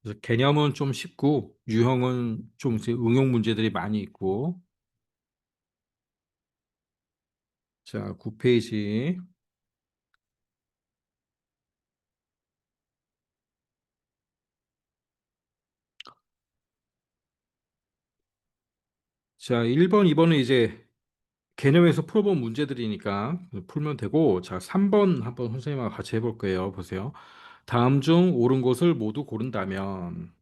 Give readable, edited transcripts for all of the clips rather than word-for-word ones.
그래서 개념은 좀 쉽고 유형은 좀 이제 응용 문제들이 많이 있고. 자, 9페이지. 자, 1번, 2번은 이제 개념에서 풀어본 문제들이니까 풀면 되고, 자, 3번 한번 선생님하고 같이 해볼 거예요. 보세요. 다음 중 옳은 것을 모두 고른다면,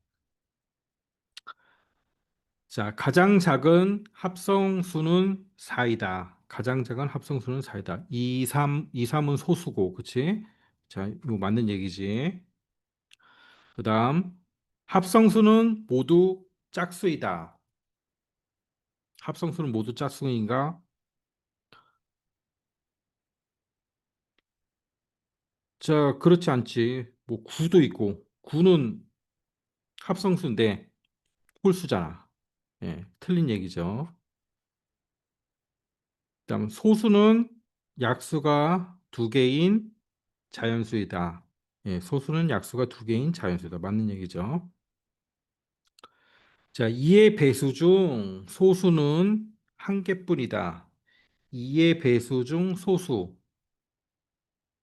자, 가장 작은 합성수는 4이다. 가장 작은 합성수는 4이다. 2, 3, 2, 3은 소수고, 그치? 자, 이거 맞는 얘기지. 그 다음, 합성수는 모두 짝수이다. 합성수는 모두 짝수인가? 자, 그렇지 않지. 뭐 9도 있고, 9는 합성수인데 홀수잖아. 예, 틀린 얘기죠. 그다음 소수는 약수가 두 개인 자연수이다. 예, 소수는 약수가 두 개인 자연수이다. 맞는 얘기죠. 자, 2의 배수 중 소수는 한 개뿐이다. 2의 배수 중 소수.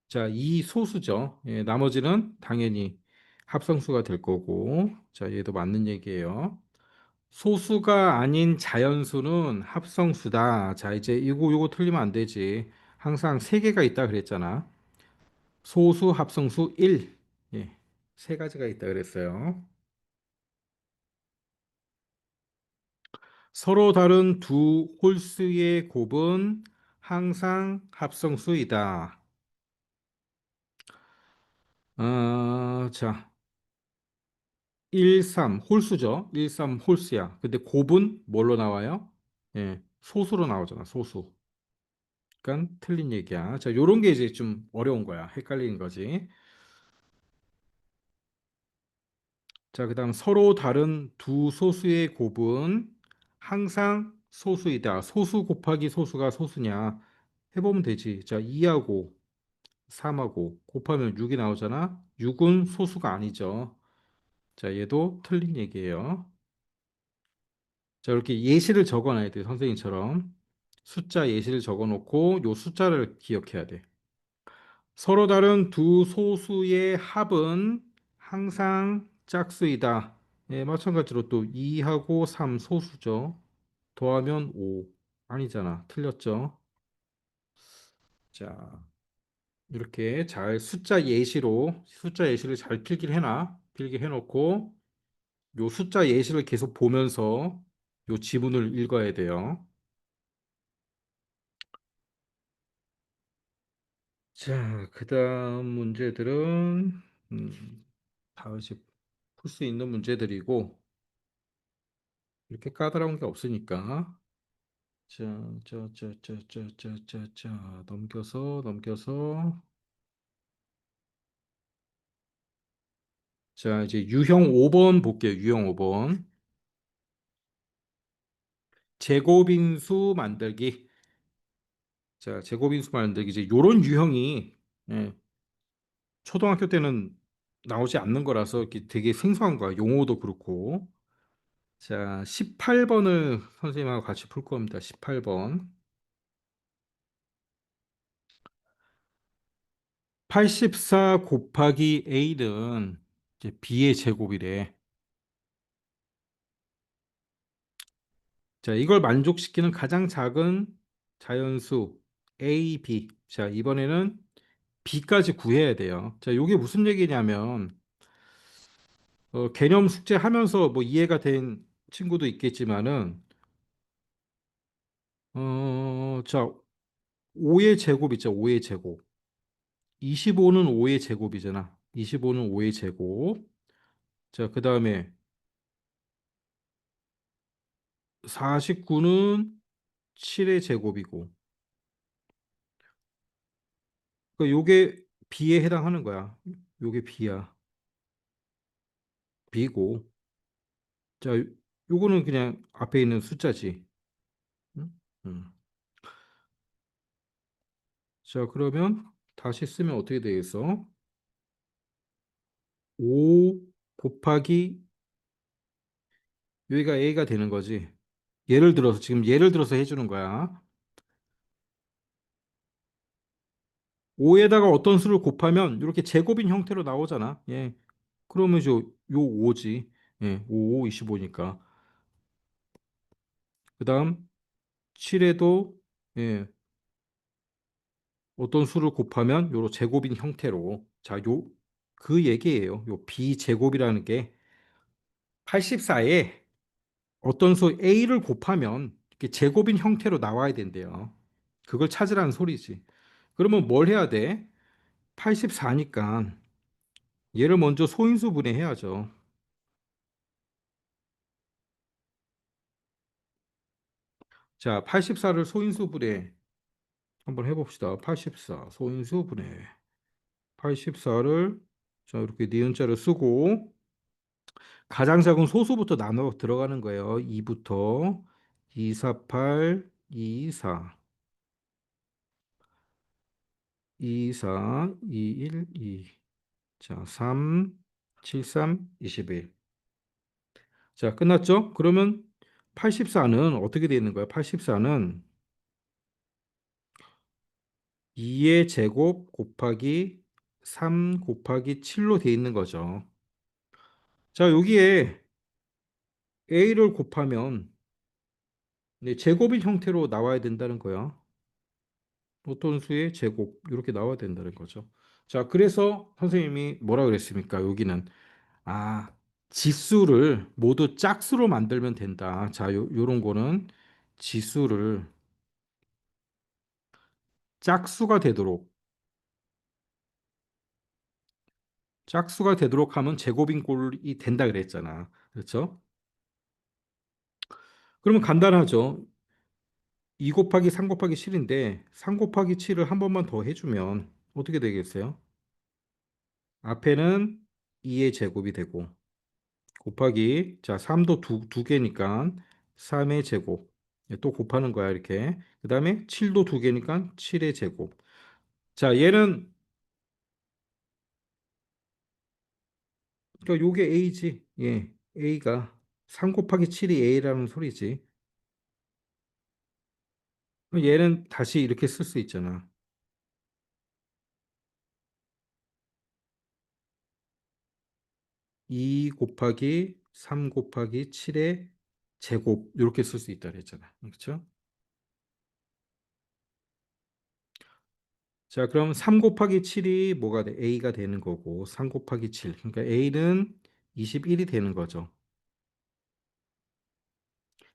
자, 이 소수죠. 예, 나머지는 당연히 합성수가 될 거고. 자, 얘도 맞는 얘기예요. 소수가 아닌 자연수는 합성수다. 자, 이제 이거 틀리면 안 되지. 항상 세 개가 있다 그랬잖아. 소수, 합성수 1. 예. 세 가지가 있다 그랬어요. 서로 다른 두 홀수의 곱은 항상 합성수이다. 자, 1, 3 홀수죠. 1, 3 홀수야. 근데 곱은 뭘로 나와요? 예, 소수로 나오잖아. 소수. 그러니까 틀린 얘기야. 자, 요런 게 이제 좀 어려운 거야. 헷갈리는 거지. 자, 그다음 서로 다른 두 소수의 곱은 항상 소수이다. 소수 곱하기 소수가 소수냐? 해보면 되지. 자, 2하고 3하고 곱하면 6이 나오잖아. 6은 소수가 아니죠. 자, 얘도 틀린 얘기예요. 자, 이렇게 예시를 적어놔야 돼. 선생님처럼. 숫자 예시를 적어놓고 요 숫자를 기억해야 돼. 서로 다른 두 소수의 합은 항상 짝수이다. 예, 마찬가지로 또 2하고 3 소수죠. 더하면 5. 아니잖아. 틀렸죠. 자, 이렇게 잘 숫자 예시를 잘 필기를 해놔. 필기해 놓고 요 숫자 예시를 계속 보면서 요 지문을 읽어야 돼요. 자, 그다음 문제들은 다 이제 풀 수 있는 문제들이고 이렇게 까다로운 게 없으니까. 자, 넘겨서. 자, 이제 유형 5번 볼게요. 유형 5번. 제곱인수 만들기. 자, 제곱인수 만들기. 이제 요런 유형이 예, 초등학교 때는 나오지 않는 거라서 이렇게 되게 생소한 거야. 용어도 그렇고. 자, 18번을 선생님하고 같이 풀 겁니다. 18번. 84 곱하기 a는 이제 b의 제곱이래. 자, 이걸 만족시키는 가장 작은 자연수 a, b. 자, 이번에는 b까지 구해야 돼요. 자, 이게 무슨 얘기냐면 개념 숙제 하면서 뭐 이해가 된 친구도 있겠지만은 자, 5의 제곱 있죠. 5의 제곱. 25는 5의 제곱이잖아. 25는 5의 제곱. 자, 그다음에 49는 7의 제곱이고. 그러니까 요게 B에 해당하는 거야. 요게 B야. B고. 자, 요거는 그냥 앞에 있는 숫자지. 응? 응. 자, 그러면 다시 쓰면 어떻게 되겠어? 5 곱하기 여기가 a가 되는 거지. 예를 들어서 지금 예를 들어서 해주는 거야. 5에다가 어떤 수를 곱하면 이렇게 제곱인 형태로 나오잖아. 예. 그러면 요 5지. 예. 5, 25니까. 그다음 7에도 예. 어떤 수를 곱하면 요로 제곱인 형태로. 자, 요 그 얘기예요. 요 비제곱이라는 게 84에 어떤 수 a를 곱하면 이렇게 제곱인 형태로 나와야 된대요. 그걸 찾으라는 소리지. 그러면 뭘 해야 돼? 84니까 얘를 먼저 소인수 분해해야죠. 자, 84를 소인수 분해 한번 해봅시다. 84 소인수 분해. 84를 자, 이렇게 니은자를 쓰고 가장 작은 소수부터 나눠 들어가는 거예요. 2부터 248, 224, 24, 21, 2. 자, 3, 73, 21. 자, 끝났죠? 그러면 84는 어떻게 되어 있는 거야? 84는 2의 제곱 곱하기 3 곱하기 7로 되어 있는 거죠. 자, 여기에 a를 곱하면 네, 제곱인 형태로 나와야 된다는 거야. 어떤 수의 제곱 이렇게 나와야 된다는 거죠. 자, 그래서 선생님이 뭐라 그랬습니까? 여기는 지수를 모두 짝수로 만들면 된다. 자, 요런 거는 지수를 짝수가 되도록 짝수가 되도록 하면 제곱인 꼴이 된다 그랬잖아. 그렇죠? 그러면 간단하죠. 2 곱하기 3 곱하기 7인데 3 곱하기 7을 한 번만 더 해주면 어떻게 되겠어요? 앞에는 2의 제곱이 되고 곱하기 자 3도 두 개니까 3의 제곱 또 곱하는 거야 이렇게 그 다음에 7도 두 개니까 7의 제곱 자 얘는 그러니까 요게 A지 예 A가 3 곱하기 7이 A라는 소리지 그럼 얘는 다시 이렇게 쓸 수 있잖아 2 곱하기 3 곱하기 7의 제곱 이렇게 쓸 수 있다 그랬잖아 그렇죠? 자 그럼 3 곱하기 7이 뭐가 돼? A가 되는 거고 3 곱하기 7 그러니까 A는 21이 되는 거죠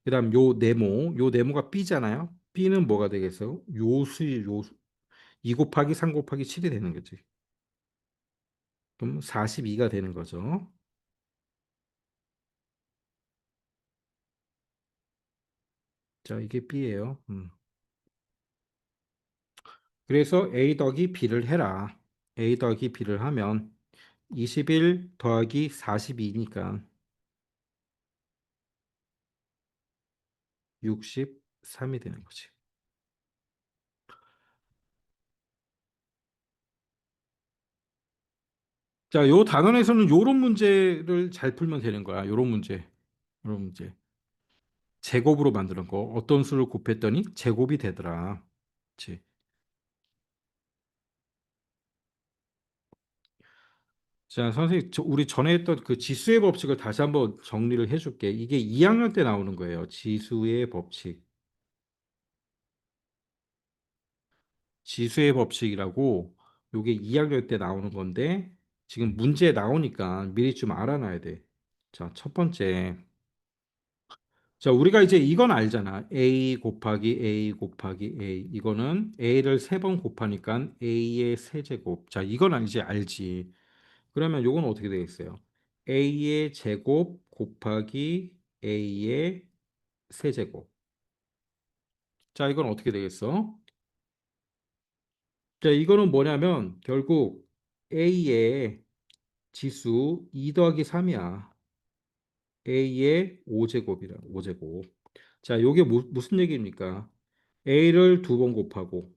그 다음 요 네모가 B잖아요 B는 뭐가 되겠어요? 요수 2 곱하기 3 곱하기 7이 되는 거지 그럼 42가 되는 거죠 자 이게 B예요 그래서 A 더하기 B를 해라 A 더하기 B를 하면 21 더하기 42니까 63이 되는 거지. 자, 요 단원에서는 요런 문제를 잘 풀면 되는 거야. 요런 문제. 요런 문제. 제곱으로 만드는 거. 어떤 수를 곱했더니 제곱이 되더라. 그치? 자, 선생님, 우리 전에 했던 그 지수의 법칙을 다시 한번 정리를 해줄게. 이게 2학년 때 나오는 거예요. 지수의 법칙. 지수의 법칙이라고 요게 2학년 때 나오는 건데 지금 문제 나오니까 미리 좀 알아놔야 돼. 자, 첫 번째. 자, 우리가 이제 이건 알잖아. A 곱하기 A 곱하기 A. 이거는 A를 세 번 곱하니까 A의 세제곱. 자, 이건 이제 알지. 그러면 요건 어떻게 되겠어요? A의 제곱 곱하기 A의 세제곱. 자, 이건 어떻게 되겠어? 자, 이거는 뭐냐면 결국 A의 지수 2 더하기 3이야. A의 5제곱이라 5제곱. 자, 요게 무슨 얘기입니까? A를 두 번 곱하고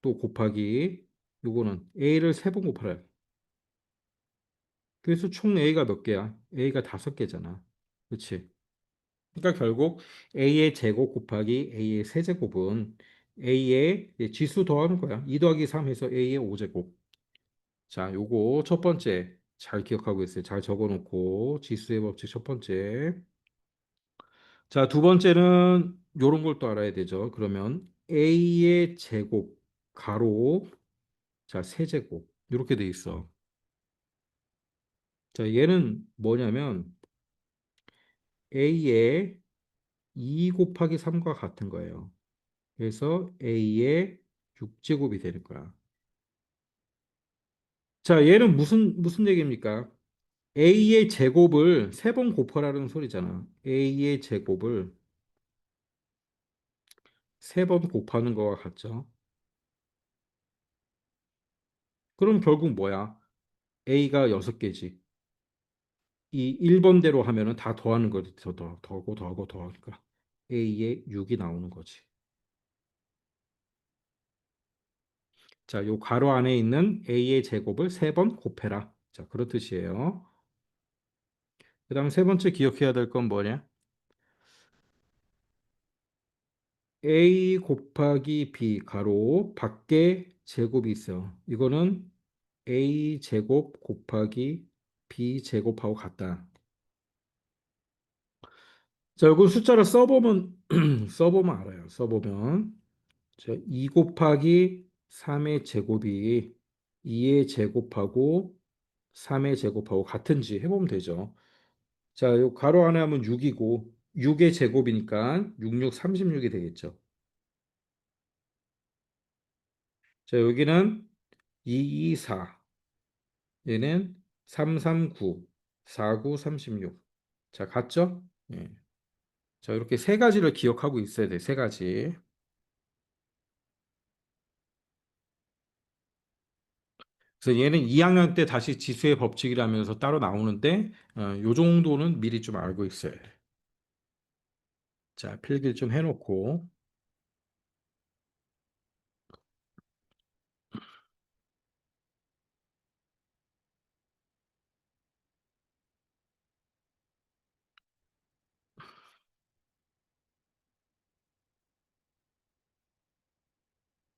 또 곱하기 요거는 A를 세 번 곱하라. 그래서 총 A가 몇 개야? A가 다섯 개잖아. 그렇지? 그러니까 결국 A의 제곱 곱하기 A의 세제곱은 A의 지수 더하는 거야. 2 더하기 3 해서 A의 5제곱. 자, 요거 첫 번째 잘 기억하고 있어요. 잘 적어놓고 지수의 법칙 첫 번째. 자, 두 번째는 요런 걸 또 알아야 되죠. 그러면 A의 제곱 가로 자, 세제곱 이렇게 돼 있어. 자, 얘는 뭐냐면 A의 2 곱하기 3과 같은 거예요. 그래서 A의 6제곱이 되는 거야. 자, 얘는 무슨 얘기입니까? A의 제곱을 세 번 곱하라는 소리잖아. A의 제곱을 세 번 곱하는 거와 같죠. 그럼 결국 뭐야? A가 6개지. 이 1번대로 하면은 다 더하는 거지. 더하고 더하고 더하니까 A의 6이 나오는 거지. 자, 요 가로 안에 있는 A의 제곱을 세 번 곱해라. 자, 그런 뜻이에요. 그다음 세 번째 기억해야 될 건 뭐냐? A 곱하기 B 가로 밖에 제곱이 있어요. 이거는 A 제곱 곱하기 B 제곱하고 같다. 자, 이거 숫자를 써보면 써보면 알아요. 써보면 자, 2 곱하기 3의 제곱이 2의 제곱하고 3의 제곱하고 같은지 해보면 되죠. 자, 요 가로 안에 하면 6이고 6의 제곱이니까 6, 36이 되겠죠. 자, 여기는 2, 2, 4. 얘는 3, 3, 9, 4, 9, 36. 자, 같죠? 예. 자, 이렇게 세 가지를 기억하고 있어야 돼. 세 가지. 그래서 얘는 2학년 때 다시 지수의 법칙이라면서 따로 나오는데 요 정도는 미리 좀 알고 있어야 돼. 자, 필기를 좀 해놓고.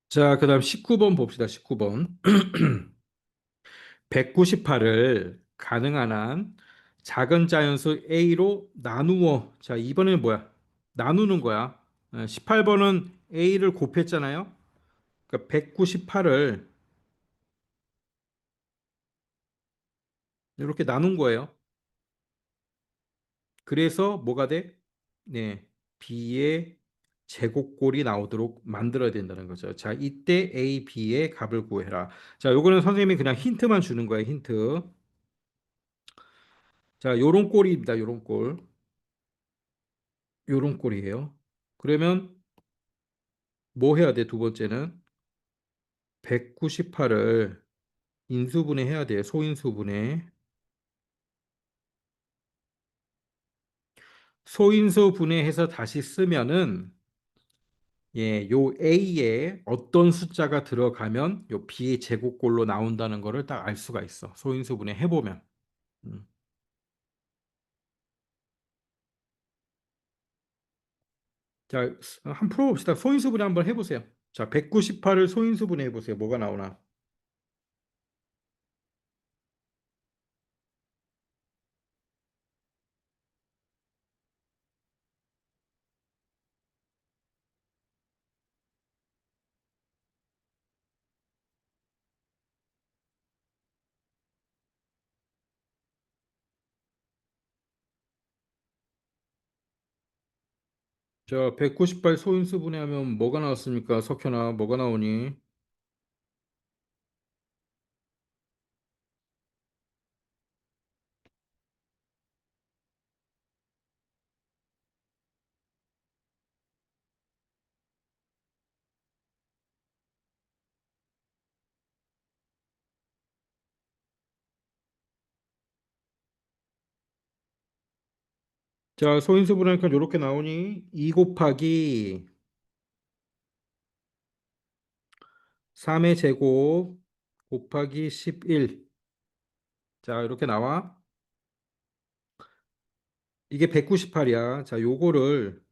자, 그다음 19번 봅시다. 19번. 198을 가능한 한 작은 자연수 A로 나누어. 자, 이번에는 뭐야? 나누는 거야. 18번은 A를 곱했잖아요. 그러니까 198을 이렇게 나눈 거예요. 그래서 뭐가 돼? 네, B의 제곱꼴이 나오도록 만들어야 된다는 거죠. 자, 이때 A, B의 값을 구해라. 자, 요거는 선생님이 그냥 힌트만 주는 거예요. 힌트. 자, 요런 꼴입니다. 요런 꼴. 요런 꼴이에요. 그러면 뭐 해야 돼? 두 번째는 198을 인수분해 해야 돼요. 소인수분해. 소인수분해해서 다시 쓰면은 예, 요 A에 어떤 숫자가 들어가면 요 B의 제곱꼴로 나온다는 거를 딱 알 수가 있어. 소인수분해 해보면. 음. 자, 한번 풀어봅시다. 소인수분해 한번 해보세요. 자, 198을 소인수분해 해보세요. 뭐가 나오나? 자, 198 소인수분해 하면 뭐가 나왔습니까? 석현아, 뭐가 나오니? 자, 소인수분해 하니까 이렇게 나오니? 2 곱하기 3의 제곱 곱하기 11. 자, 이렇게 나와. 이게 198이야. 자, 요거를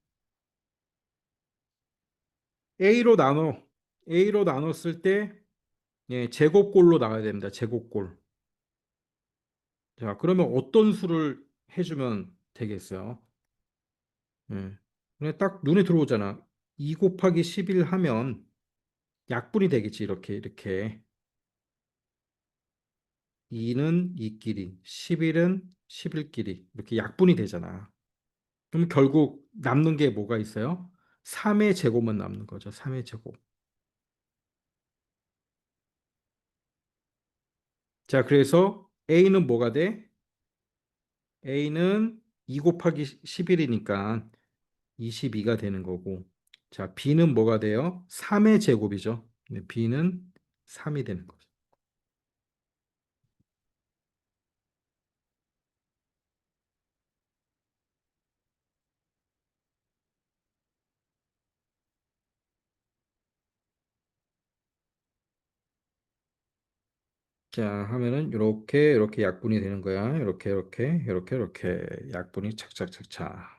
A로 나눠. A로 나눴을 때 예, 제곱꼴로 나와야 됩니다. 제곱꼴. 자, 그러면 어떤 수를 해주면 되겠어요? 예. 그냥 딱 눈에 들어오잖아. 2 곱하기 11 하면 약분이 되겠지. 이렇게, 이렇게. 2는 2끼리, 11은 11끼리. 이렇게 약분이 되잖아. 그럼 결국 남는 게 뭐가 있어요? 3의 제곱만 남는 거죠. 3의 제곱. 자, 그래서 A는 뭐가 돼? A는 2 곱하기 11이니까 22가 되는 거고. 자, B는 뭐가 돼요? 3의 제곱이죠. 네, B는 3이 되는 거죠. 자, 하면은 이렇게 이렇게 약분이 되는 거야. 이렇게 이렇게 이렇게 이렇게 약분이 착착착착.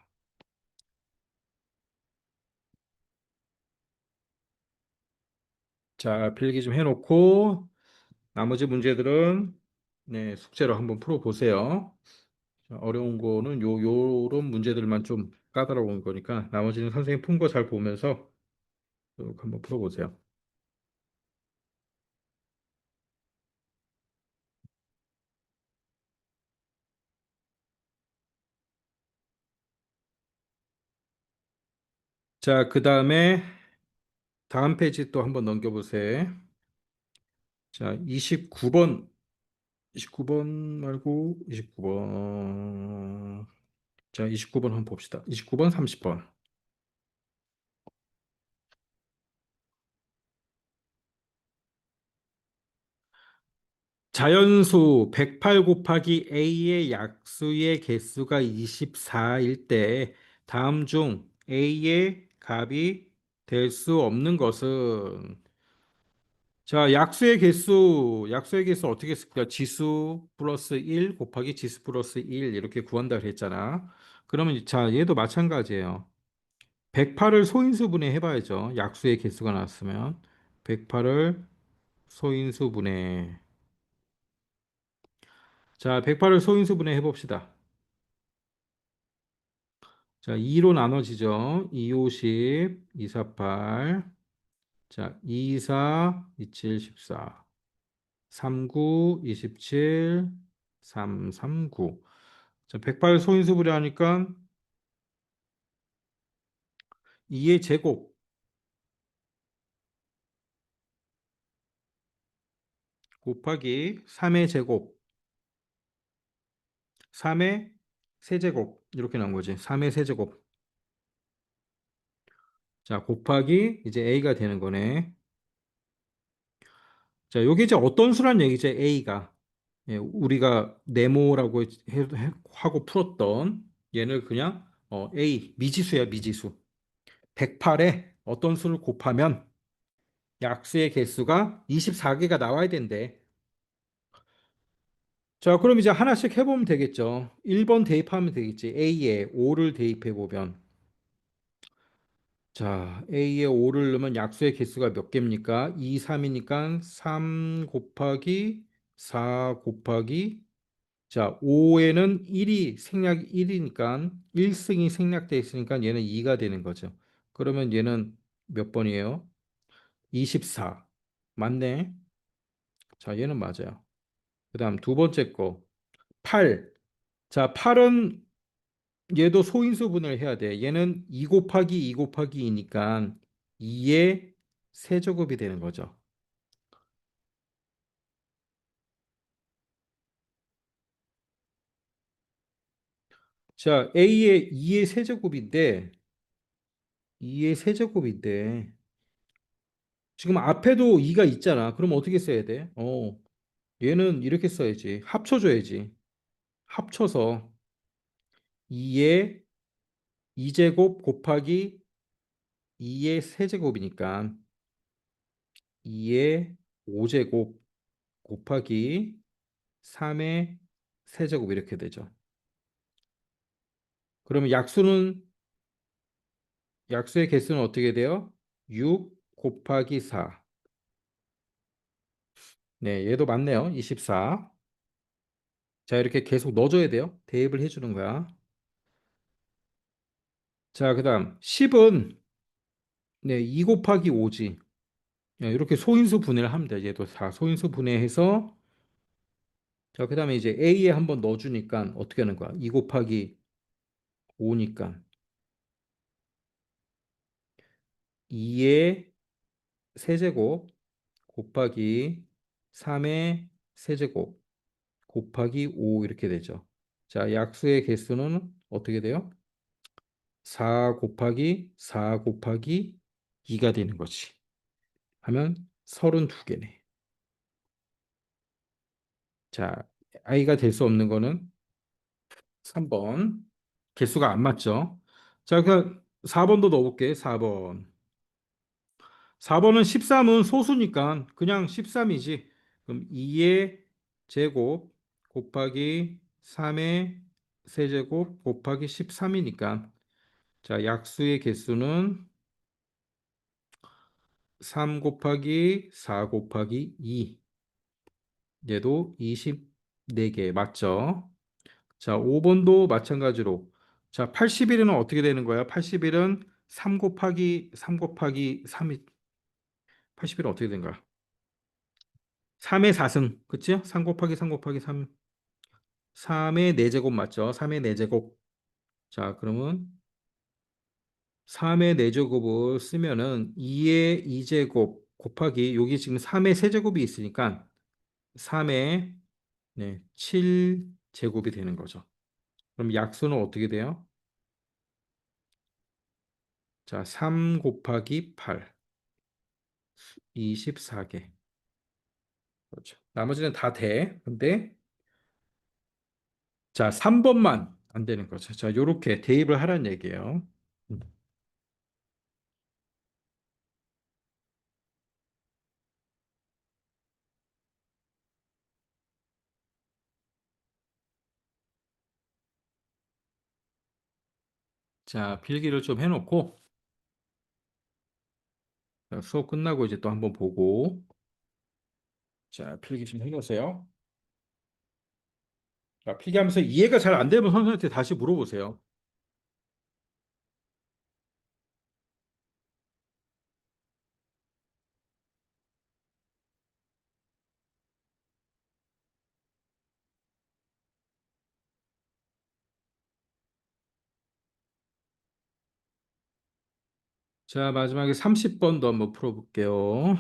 자, 필기 좀 해놓고 나머지 문제들은 네, 숙제로 한번 풀어보세요. 자, 어려운 거는 요런 문제들만 좀 까다로운 거니까 나머지는 선생님 푼 거 잘 보면서 쭉 한번 풀어보세요. 자, 그 다음에 다음 페이지 또 한번 넘겨보세요. 자, 29번 말고 29번. 자, 29번 한번 봅시다. 29번, 30번. 자연수 108 곱하기 A의 약수의 개수가 24일 때 다음 중 A의 값이 될 수 없는 것은 자, 약수의 개수 어떻게 쓸까? 지수 플러스 1 곱하기 지수 플러스 1 이렇게 구한다 그랬잖아. 그러면 자, 얘도 마찬가지예요. 108을 소인수분해 해봐야죠. 약수의 개수가 나왔으면 108을 소인수분해. 자, 108을 소인수분해 해봅시다. 자, 2로 나눠지죠. 2, 50, 2, 4, 8. 자, 2, 4, 27, 14. 3, 9, 27, 3, 3, 9. 자, 108 소인수분해 하니까 2의 제곱 곱하기 3의 제곱, 3의 세제곱 이렇게 나온 거지. 3의 세제곱. 자, 곱하기 이제 a가 되는 거네. 자, 요게 이제 어떤 수란 얘기죠? a가. 예, 우리가 네모라고 하고 풀었던 얘를 그냥 a 미지수야, 미지수. 108에 어떤 수를 곱하면 약수의 개수가 24개가 나와야 된대. 자, 그럼 이제 하나씩 해보면 되겠죠. 1번 대입하면 되겠지. A에 5를 대입해 보면. 자, A에 5를 넣으면 약수의 개수가 몇 개입니까? 2, 3이니까 3 곱하기 4 곱하기 자, 5에는 1이 생략 1이니까 1승이 생략돼 있으니까 얘는 2가 되는 거죠. 그러면 얘는 몇 번이에요? 24. 맞네. 자, 얘는 맞아요. 그다음 두 번째 거 8. 자, 8은 얘도 소인수분을 해야 돼. 얘는 2 곱하기 2 곱하기 2니까 2의 세제곱이 되는 거죠. 자, A의 2의 세제곱인데 2의 세제곱인데 지금 앞에도 2가 있잖아. 그럼 어떻게 써야 돼? 얘는 이렇게 써야지. 합쳐줘야지. 합쳐서 2의 2제곱 곱하기 2의 세제곱이니까 2의 5제곱 곱하기 3의 세제곱 이렇게 되죠. 그러면 약수의 개수는 어떻게 돼요? 6 곱하기 4. 네, 얘도 맞네요. 24. 자, 이렇게 계속 넣어줘야 돼요. 대입을 해주는 거야. 자, 그다음 10은 네, 2 곱하기 5지. 이렇게 소인수 분해를 하면 돼. 얘도 다 소인수 분해해서 자, 그다음에 이제 A에 한번 넣어주니까 어떻게 하는 거야? 2 곱하기 5니까 2의 세제곱 곱하기 3의 세제곱 곱하기 5 이렇게 되죠. 자, 약수의 개수는 어떻게 돼요? 4 곱하기 4 곱하기 2가 되는 거지. 하면 32개네. 자, i가 될 수 없는 거는 3번. 개수가 안 맞죠? 자, 그 4번도 넣어볼게. 4번. 4번은 13은 소수니까 그냥 13이지. 그럼 2의 제곱 곱하기 3의 세제곱 곱하기 13이니까 자, 약수의 개수는 3 곱하기 4 곱하기 2. 얘도 24개 맞죠? 자, 5번도 마찬가지로. 자, 81은 어떻게 되는 거야? 81은 3 곱하기 3 곱하기 3이 81은 어떻게 된 거야? 3의 4승. 그치? 3 곱하기 3 곱하기 3. 3의 4제곱 맞죠? 3의 4제곱. 자, 그러면 3의 4제곱을 쓰면은 2의 2제곱 곱하기 여기 지금 3의 세제곱이 있으니까 3의 네, 7제곱이 되는 거죠. 그럼 약수는 어떻게 돼요? 자, 3 곱하기 8, 24개. 그렇죠. 나머지는 다 돼. 근데 자, 3번만 안 되는 거죠. 자, 요렇게 대입을 하라는 얘기예요. 음. 자, 필기를 좀 해놓고 자, 수업 끝나고 이제 또 한번 보고 자, 필기 좀 해놓으세요. 자, 필기하면서 이해가 잘 안 되면 선생님한테 다시 물어보세요. 자, 마지막에 30번도 한번 풀어볼게요.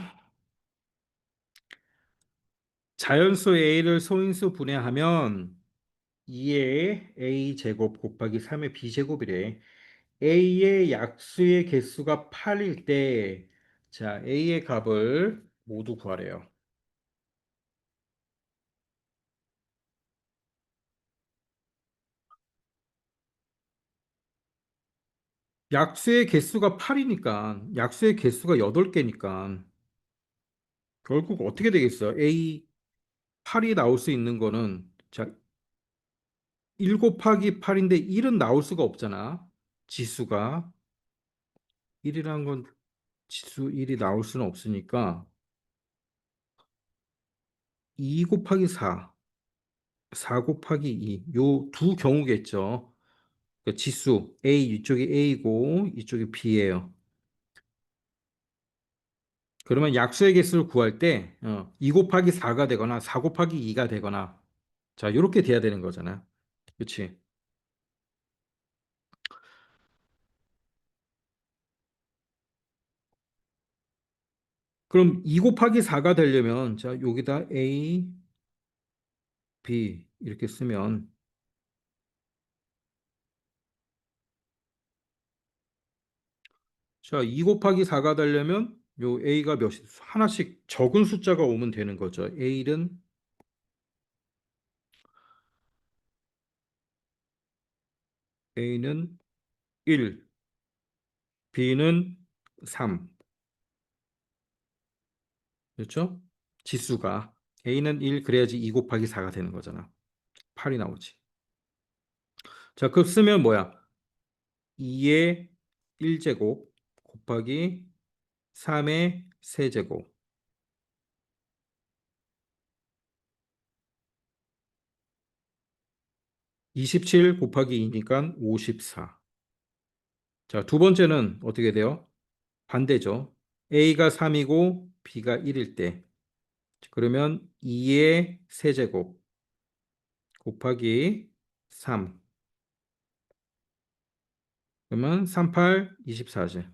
자연수 A를 소인수 분해하면 2의 A 제곱 곱하기 3의 B 제곱이래. A의 약수의 개수가 8일 때, 자, A의 값을 모두 구하래요. 약수의 개수가 8이니까, 약수의 개수가 8개니까, 결국 어떻게 되겠어요? A 8이 나올 수 있는 거는, 자, 1 곱하기 8인데 1은 나올 수가 없잖아. 지수가. 1이라는 건 지수 1이 나올 수는 없으니까, 2 곱하기 4, 4 곱하기 2, 요 두 경우겠죠. 그 지수 A 이쪽이 A고 이쪽이 B예요. 그러면 약수의 개수를 구할 때 2 곱하기 4가 되거나 4 곱하기 2가 되거나 자 이렇게 돼야 되는 거잖아. 그렇지? 그럼 2 곱하기 4가 되려면 자 여기다 A, B 이렇게 쓰면 자 2 곱하기 4가 되려면 요 A가 몇 하나씩 적은 숫자가 오면 되는 거죠. A는 1, B는 3. 그렇죠? 지수가 a는 1 그래야지 2 곱하기 4가 되는 거잖아. 8이 나오지. 자, 그 쓰면 뭐야? 2의 1제곱 곱하기 3의 세제곱 27 곱하기 2니까 54. 자, 두 번째는 어떻게 돼요? 반대죠. a가 3이고 b가 1일 때. 그러면 2의 세제곱 곱하기 3. 그러면 38, 24제.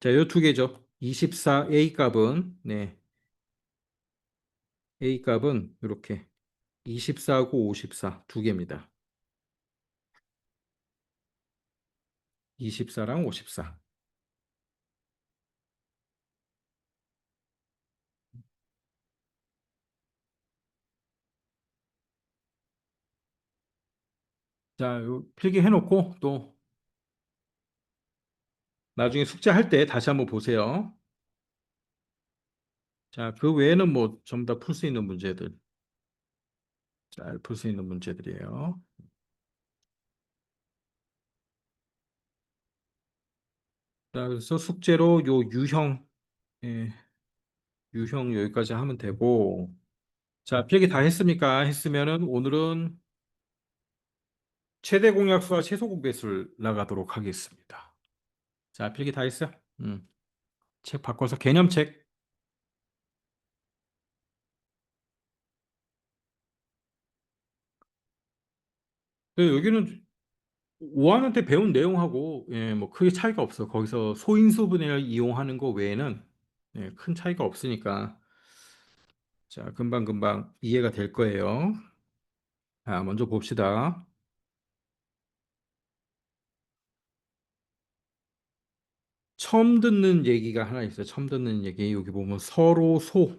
자, 요 두 개죠. 24 a 값은 a 값은 이렇게 24하고 54 두 개입니다. 24랑 54. 자, 요 필기 해놓고 또 나중에 숙제할 때 다시 한번 보세요. 자, 그 외에는 뭐 전부 다 풀 수 있는 문제들, 잘 풀 수 있는 문제들이에요. 자, 그래서 숙제로 요 유형, 예, 유형 여기까지 하면 되고, 자, 필기 다 했습니까? 했으면은 오늘은 최대 공약수와 최소 공배수를 나가도록 하겠습니다. 자, 필기 다 했어? 음, 책 바꿔서 개념책. 여기는 5학년 때 배운 내용하고 뭐 크게 차이가 없어. 거기서 소인수분해를 이용하는 거 외에는 큰 차이가 없으니까 자, 금방금방 이해가 될 거예요. 자, 먼저 봅시다. 처음 듣는 얘기가 하나 있어요. 처음 듣는 얘기. 여기 보면 서로소.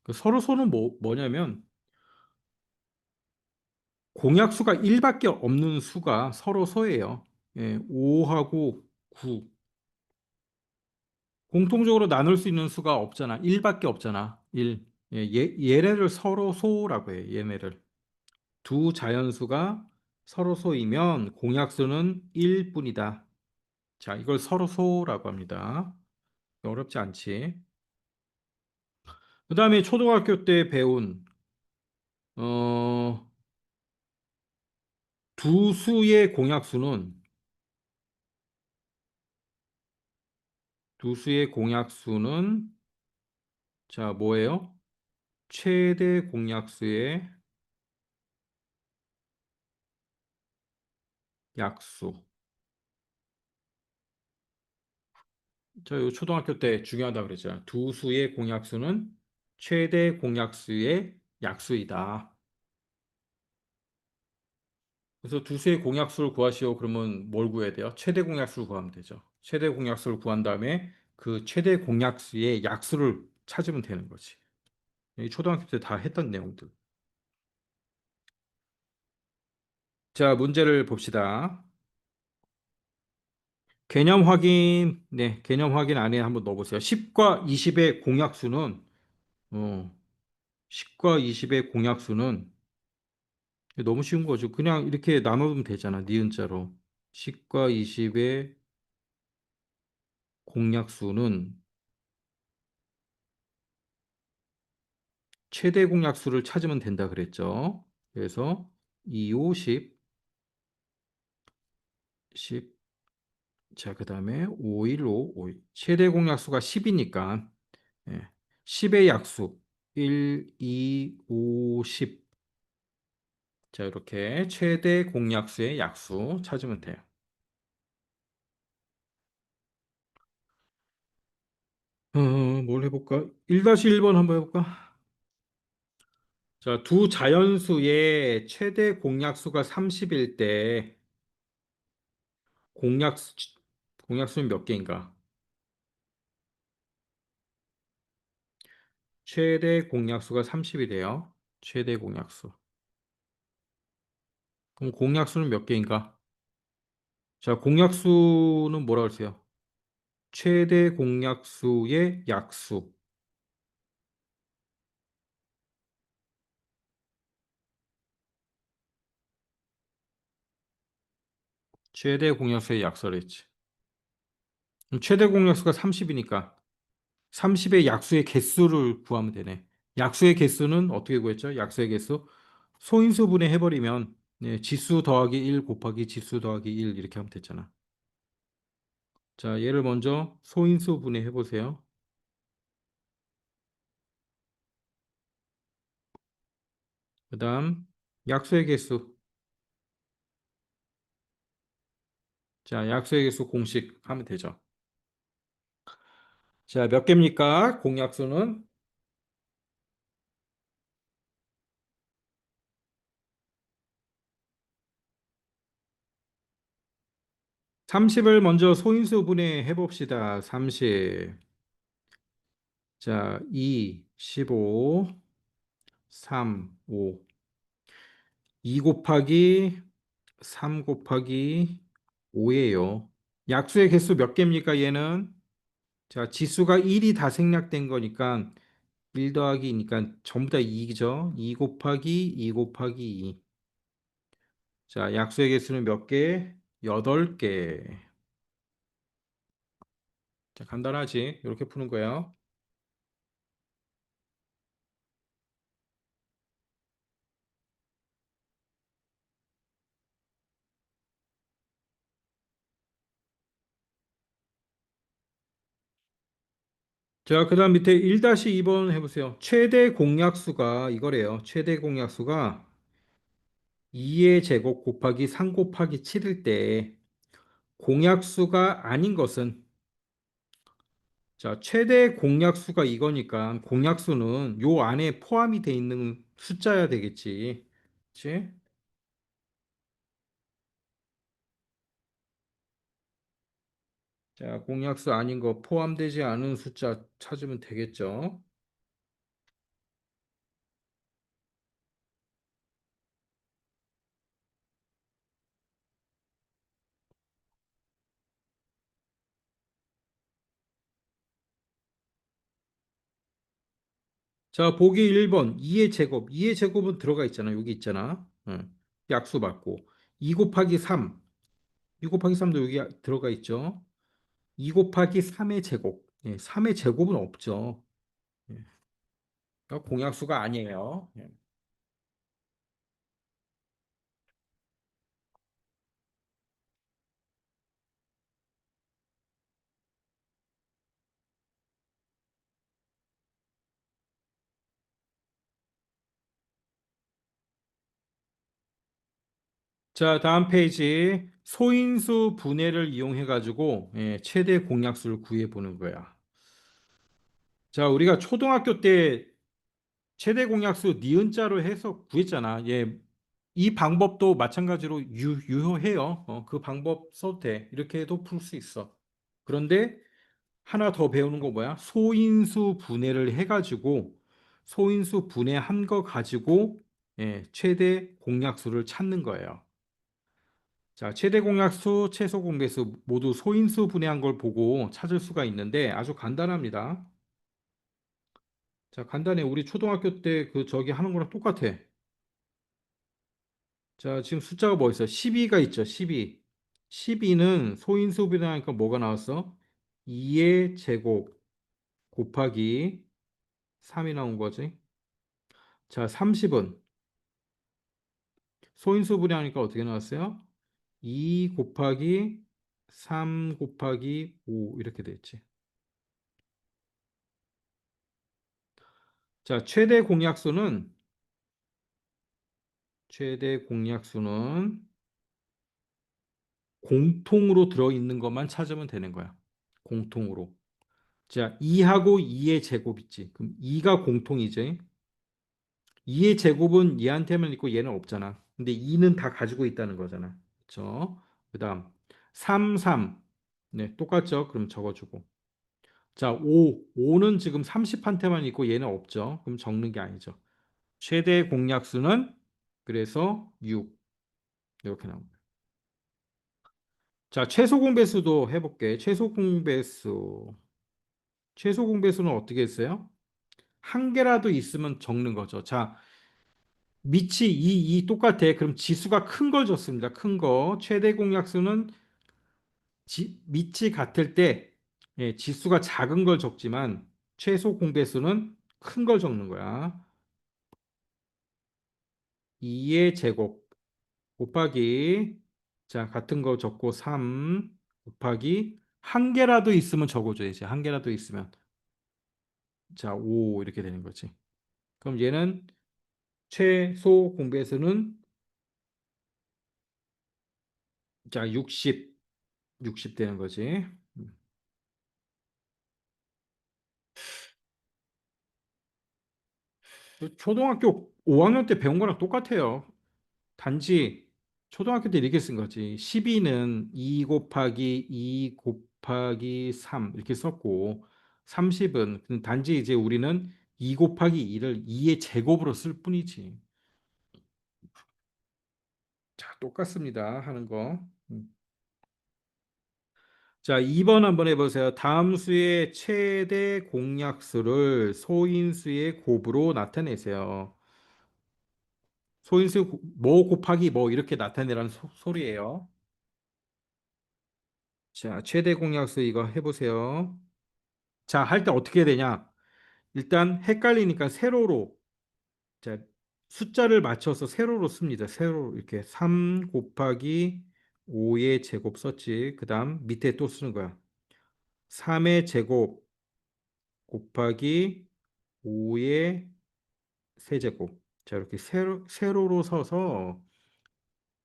그 서로소는 뭐냐면 공약수가 1밖에 없는 수가 서로소예요. 5하고 9. 공통적으로 나눌 수 있는 수가 없잖아. 1밖에 없잖아. 1. 얘네를 서로소라고 해요. 얘네를. 두 자연수가 서로소이면 공약수는 1뿐이다. 자, 이걸 서로소라고 합니다. 어렵지 않지. 그 다음에 초등학교 때 배운 어, 두 수의 공약수는 두 수의 공약수는 자, 뭐예요? 최대 공약수의 약수. 저 요 초등학교 때 중요하다 그랬잖아. 두 수의 공약수는 최대 공약수의 약수이다. 그래서 두 수의 공약수를 구하시오. 그러면 뭘 구해야 돼요? 최대 공약수를 구하면 되죠. 최대 공약수를 구한 다음에 그 최대 공약수의 약수를 찾으면 되는 거지. 이 초등학교 때 다 했던 내용들. 자, 문제를 봅시다. 개념 확인, 개념 확인 안에 한번 넣어보세요. 10과 20의 공약수는, 어, 10과 20의 공약수는 너무 쉬운 거죠. 그냥 이렇게 나눠두면 되잖아. 니은자로. 10과 20의 공약수는 최대 공약수를 찾으면 된다 그랬죠. 그래서 2, 5, 10, 10, 자, 그 다음에 5, 1, 5, 5. 최대 공약수가 10이니까 10의 약수 1, 2, 5, 10. 자, 이렇게 최대 공약수의 약수 찾으면 돼요. 뭘 해볼까? 1-1번 한번 해볼까? 자, 두 자연수의 최대 공약수가 30일 때 공약수, 공약수는 몇 개인가? 최대 공약수가 30이래요. 최대 공약수. 그럼 공약수는 몇 개인가? 자, 공약수는 뭐라 그러세요? 최대 공약수의 약수. 최대 공약수의 약수를 했지. 그럼 최대 공약수가 30이니까 30의 약수의 개수를 구하면 되네. 약수의 개수는 어떻게 구했죠? 약수의 개수 소인수분해 해버리면 네, 지수 더하기 1 곱하기 지수 더하기 1 이렇게 하면 됐잖아. 자, 얘를 먼저 소인수분해 해보세요. 그 다음 약수의 개수. 자, 약수의 개수 공식 하면 되죠. 자, 몇 개입니까? 공약수는 30을 먼저 소인수분해 해봅시다. 30. 자, 2, 15, 3, 5. 2 곱하기 3 곱하기 5예요. 약수의 개수 몇 개입니까? 얘는 자, 지수가 1이 다 생략된 거니까 1 더하기 니까 전부 다 2죠. 2 곱하기 2 곱하기 2. 자, 약수의 개수는 몇 개? 8개. 자, 간단하지? 이렇게 푸는 거예요. 자, 그다음 밑에 1-2번 해보세요. 최대 공약수가 이거래요. 최대 공약수가 2의 제곱 곱하기 3 곱하기 7일 때 공약수가 아닌 것은 자, 최대 공약수가 이거니까 공약수는 요 안에 포함이 돼 있는 숫자야 되겠지. 그치? 자, 공약수 아닌 거 포함되지 않은 숫자 찾으면 되겠죠. 자, 보기 1번 2의 제곱. 2의 제곱은 들어가 있잖아. 여기 있잖아. 응. 약수 맞고. 2 곱하기 3. 2 곱하기 3도 여기 들어가 있죠. 2 곱하기 3의 제곱. 예, 3의 제곱은 없죠. 예, 그러니까 공약수가 아니에요. 예. 자, 다음 페이지. 소인수 분해를 이용해 가지고 예, 최대 공약수를 구해 보는 거야. 자, 우리가 초등학교 때 최대 공약수 니은자로 해서 구했잖아. 예. 이 방법도 마찬가지로 유효해요. 그 방법 써도 돼. 이렇게 해도 풀 수 있어. 그런데 하나 더 배우는 거 뭐야? 소인수 분해를 해가지고 소인수 분해한 거 가지고 예, 최대 공약수를 찾는 거예요. 자, 최대 공약수, 최소 공배수 모두 소인수 분해한 걸 보고 찾을 수가 있는데 아주 간단합니다. 자, 간단해. 우리 초등학교 때 그 저기 하는 거랑 똑같아. 자, 지금 숫자가 뭐 있어? 12가 있죠. 12. 12는 소인수 분해하니까 뭐가 나왔어? 2의 제곱 곱하기 3이 나온 거지. 자, 30은 소인수 분해하니까 어떻게 나왔어요? 2 곱하기 3 곱하기 5 이렇게 됐지. 자, 최대 공약수는 공통으로 들어있는 것만 찾으면 되는 거야. 공통으로. 자, 2하고 2의 제곱 있지. 그럼 2가 공통이지. 2의 제곱은 얘한테만 있고 얘는 없잖아. 근데 2는 다 가지고 있다는 거잖아. 그렇죠? 그다음 3, 3. 네, 똑같죠? 그럼 적어주고. 자, 5. 5는 지금 30한테만 있고 얘는 없죠. 그럼 적는 게 아니죠. 최대 공약수는 그래서 6. 이렇게 나옵니다. 자, 최소 공배수도 해볼게. 최소 공배수. 최소 공배수는 어떻게 했어요? 한 개라도 있으면 적는 거죠. 자, 밑이 이 똑같아. 그럼 지수가 큰 걸 줬습니다. 큰 거. 최대 공약수는 밑이 같을 때 예, 지수가 작은 걸 적지만 최소 공배수는 큰 걸 적는 거야. 2의 제곱 곱하기 자, 같은 거 적고 3 곱하기 한 개라도 있으면 적어줘야지. 한 개라도 있으면. 자, 5 이렇게 되는 거지. 그럼 얘는 최소 공배수는 자, 60 되는 거지. 초등학교 5학년 때 배운 거랑 똑같아요. 단지 초등학교 때 이렇게 쓴 거지. 12는 2 곱하기 2 곱하기 3 이렇게 썼고 30은 단지 이제 우리는 2 곱하기 2를 2의 제곱으로 쓸 뿐이지. 자, 똑같습니다. 하는 거. 자, 2번 한번 해보세요. 다음 수의 최대 공약수를 소인수의 곱으로 나타내세요. 소인수 뭐 곱하기 뭐 이렇게 나타내라는 소리예요. 자, 최대 공약수 이거 해보세요. 자, 할 때 어떻게 해야 되냐? 일단 헷갈리니까 세로로 자, 숫자를 맞춰서 세로로 씁니다. 세로로 이렇게 3 곱하기 5의 제곱 썼지. 그다음 밑에 또 쓰는 거야. 3의 제곱 곱하기 5의 세제곱. 자, 이렇게 세로로 서서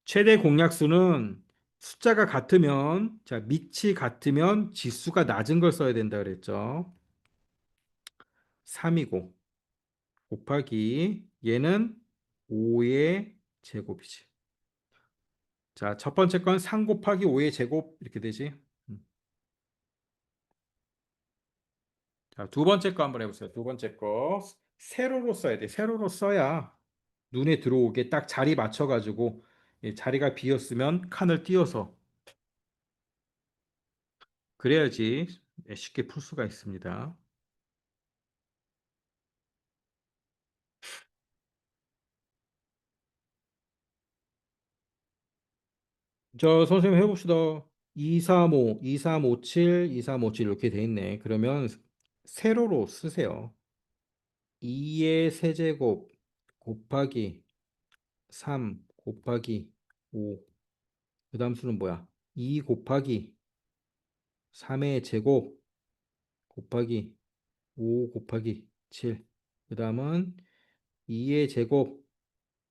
최대 공약수는 숫자가 같으면 자, 밑이 같으면 지수가 낮은 걸 써야 된다 그랬죠. 3이고 곱하기 얘는 5의 제곱이지. 자, 첫 번째 건 3 곱하기 5의 제곱 이렇게 되지. 음. 자, 두 번째 거 한번 해보세요. 두 번째 거 세로로 써야 돼. 세로로 써야 눈에 들어오게 딱 자리 맞춰가지고 자리가 비었으면 칸을 띄어서 그래야지 쉽게 풀 수가 있습니다. 저 선생님 해봅시다. 235, 2357, 2357 이렇게 돼 있네. 그러면 세로로 쓰세요. 2의 세제곱 곱하기 3 곱하기 5. 그 다음 수는 뭐야? 2 곱하기 3의 제곱 곱하기 5 곱하기 7. 그 다음은 2의 제곱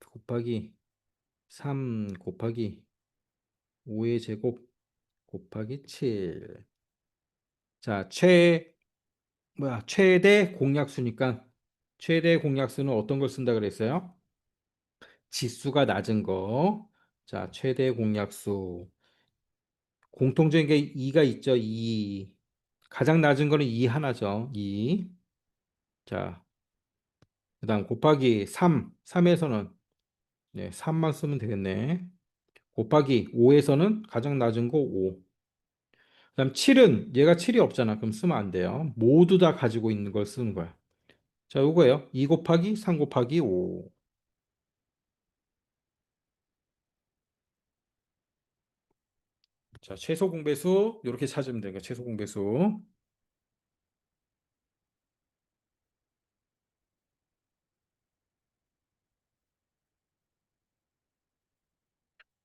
곱하기 3 곱하기 5의 제곱 곱하기 7. 자, 최대 공약수니까 최대 공약수는 어떤 걸 쓴다 그랬어요? 지수가 낮은 거. 자, 최대 공약수. 공통적인 게 2가 있죠. 2. 가장 낮은 거는 2 하나죠. 2. 자, 그다음 곱하기 3. 3에서는 네, 3만 쓰면 되겠네. 곱하기 5에서는 가장 낮은 거 5. 그다음 7은 얘가 7이 없잖아. 그럼 쓰면 안 돼요. 모두 다 가지고 있는 걸 쓰는 거야. 자, 요거예요. 2 곱하기 3 곱하기 5. 자, 최소 공배수 이렇게 찾으면 되니까 최소 공배수.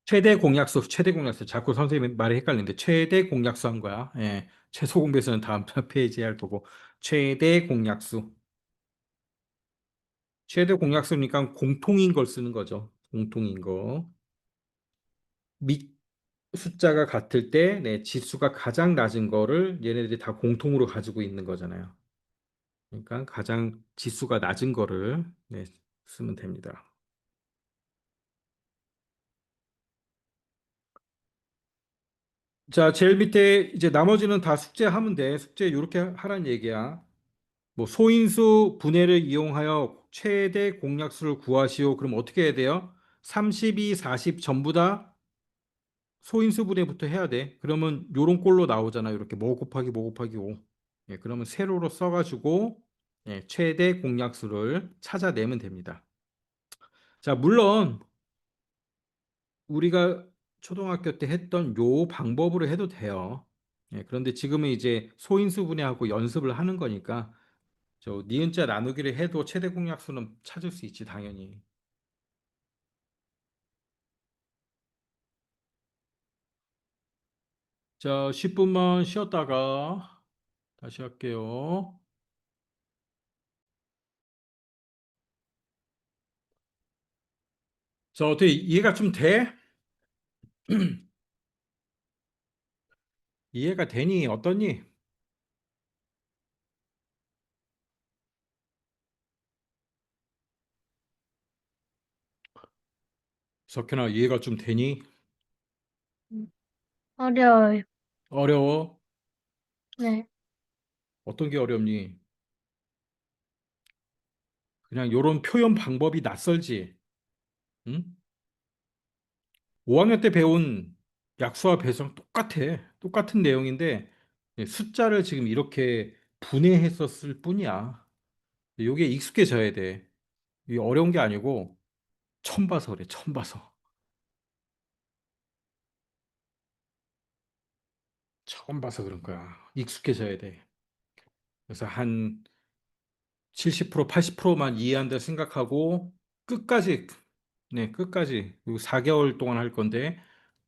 최대 공약수, 최대 공약수. 자꾸 선생님 말이 헷갈리는데 최대 공약수 한 거야. 예. 최소 공배수는 다음 페이지에 할 거고. 최대 공약수. 최대 공약수니까 공통인 걸 쓰는 거죠. 공통인 거. 밑 숫자가 같을 때 네, 지수가 가장 낮은 거를 얘네들이 다 공통으로 가지고 있는 거잖아요. 그러니까 가장 지수가 낮은 거를 네, 쓰면 됩니다. 자, 제일 밑에 이제 나머지는 다 숙제하면 돼. 숙제 이렇게 하라는 얘기야. 뭐 소인수 분해를 이용하여 최대 공약수를 구하시오. 그럼 어떻게 해야 돼요? 32, 40 전부 다 소인수분해부터 해야 돼. 그러면 요런 꼴로 나오잖아. 이렇게 뭐 곱하기 뭐 곱하기 5. 예, 그러면 세로로 써가지고 예, 최대 공약수를 찾아내면 됩니다. 자, 물론 우리가 초등학교 때 했던 요 방법으로 해도 돼요. 예, 그런데 지금은 이제 소인수분해하고 연습을 하는 거니까 저 니은자 나누기를 해도 최대 공약수는 찾을 수 있지, 당연히. 자, 10분만 쉬었다가 다시 할게요. 자, 어떻게 이해가 좀 돼? 이해가 되니? 어떠니? 석현아, 이해가 좀 되니? 음, 어려워요. 어려워? 네. 어떤 게 어렵니? 그냥 요런 표현 방법이 낯설지? 응? 5학년 때 배운 약수와 배수랑 똑같아. 똑같은 내용인데 숫자를 지금 이렇게 분해했었을 뿐이야. 요게 익숙해져야 돼. 이게 어려운 게 아니고 처음 봐서 그래, 처음 봐서. 처음 봐서 그런 거야. 익숙해져야 돼. 그래서 한 70%, 80%만 이해한다 생각하고 끝까지, 네, 끝까지. 그리고 4개월 동안 할 건데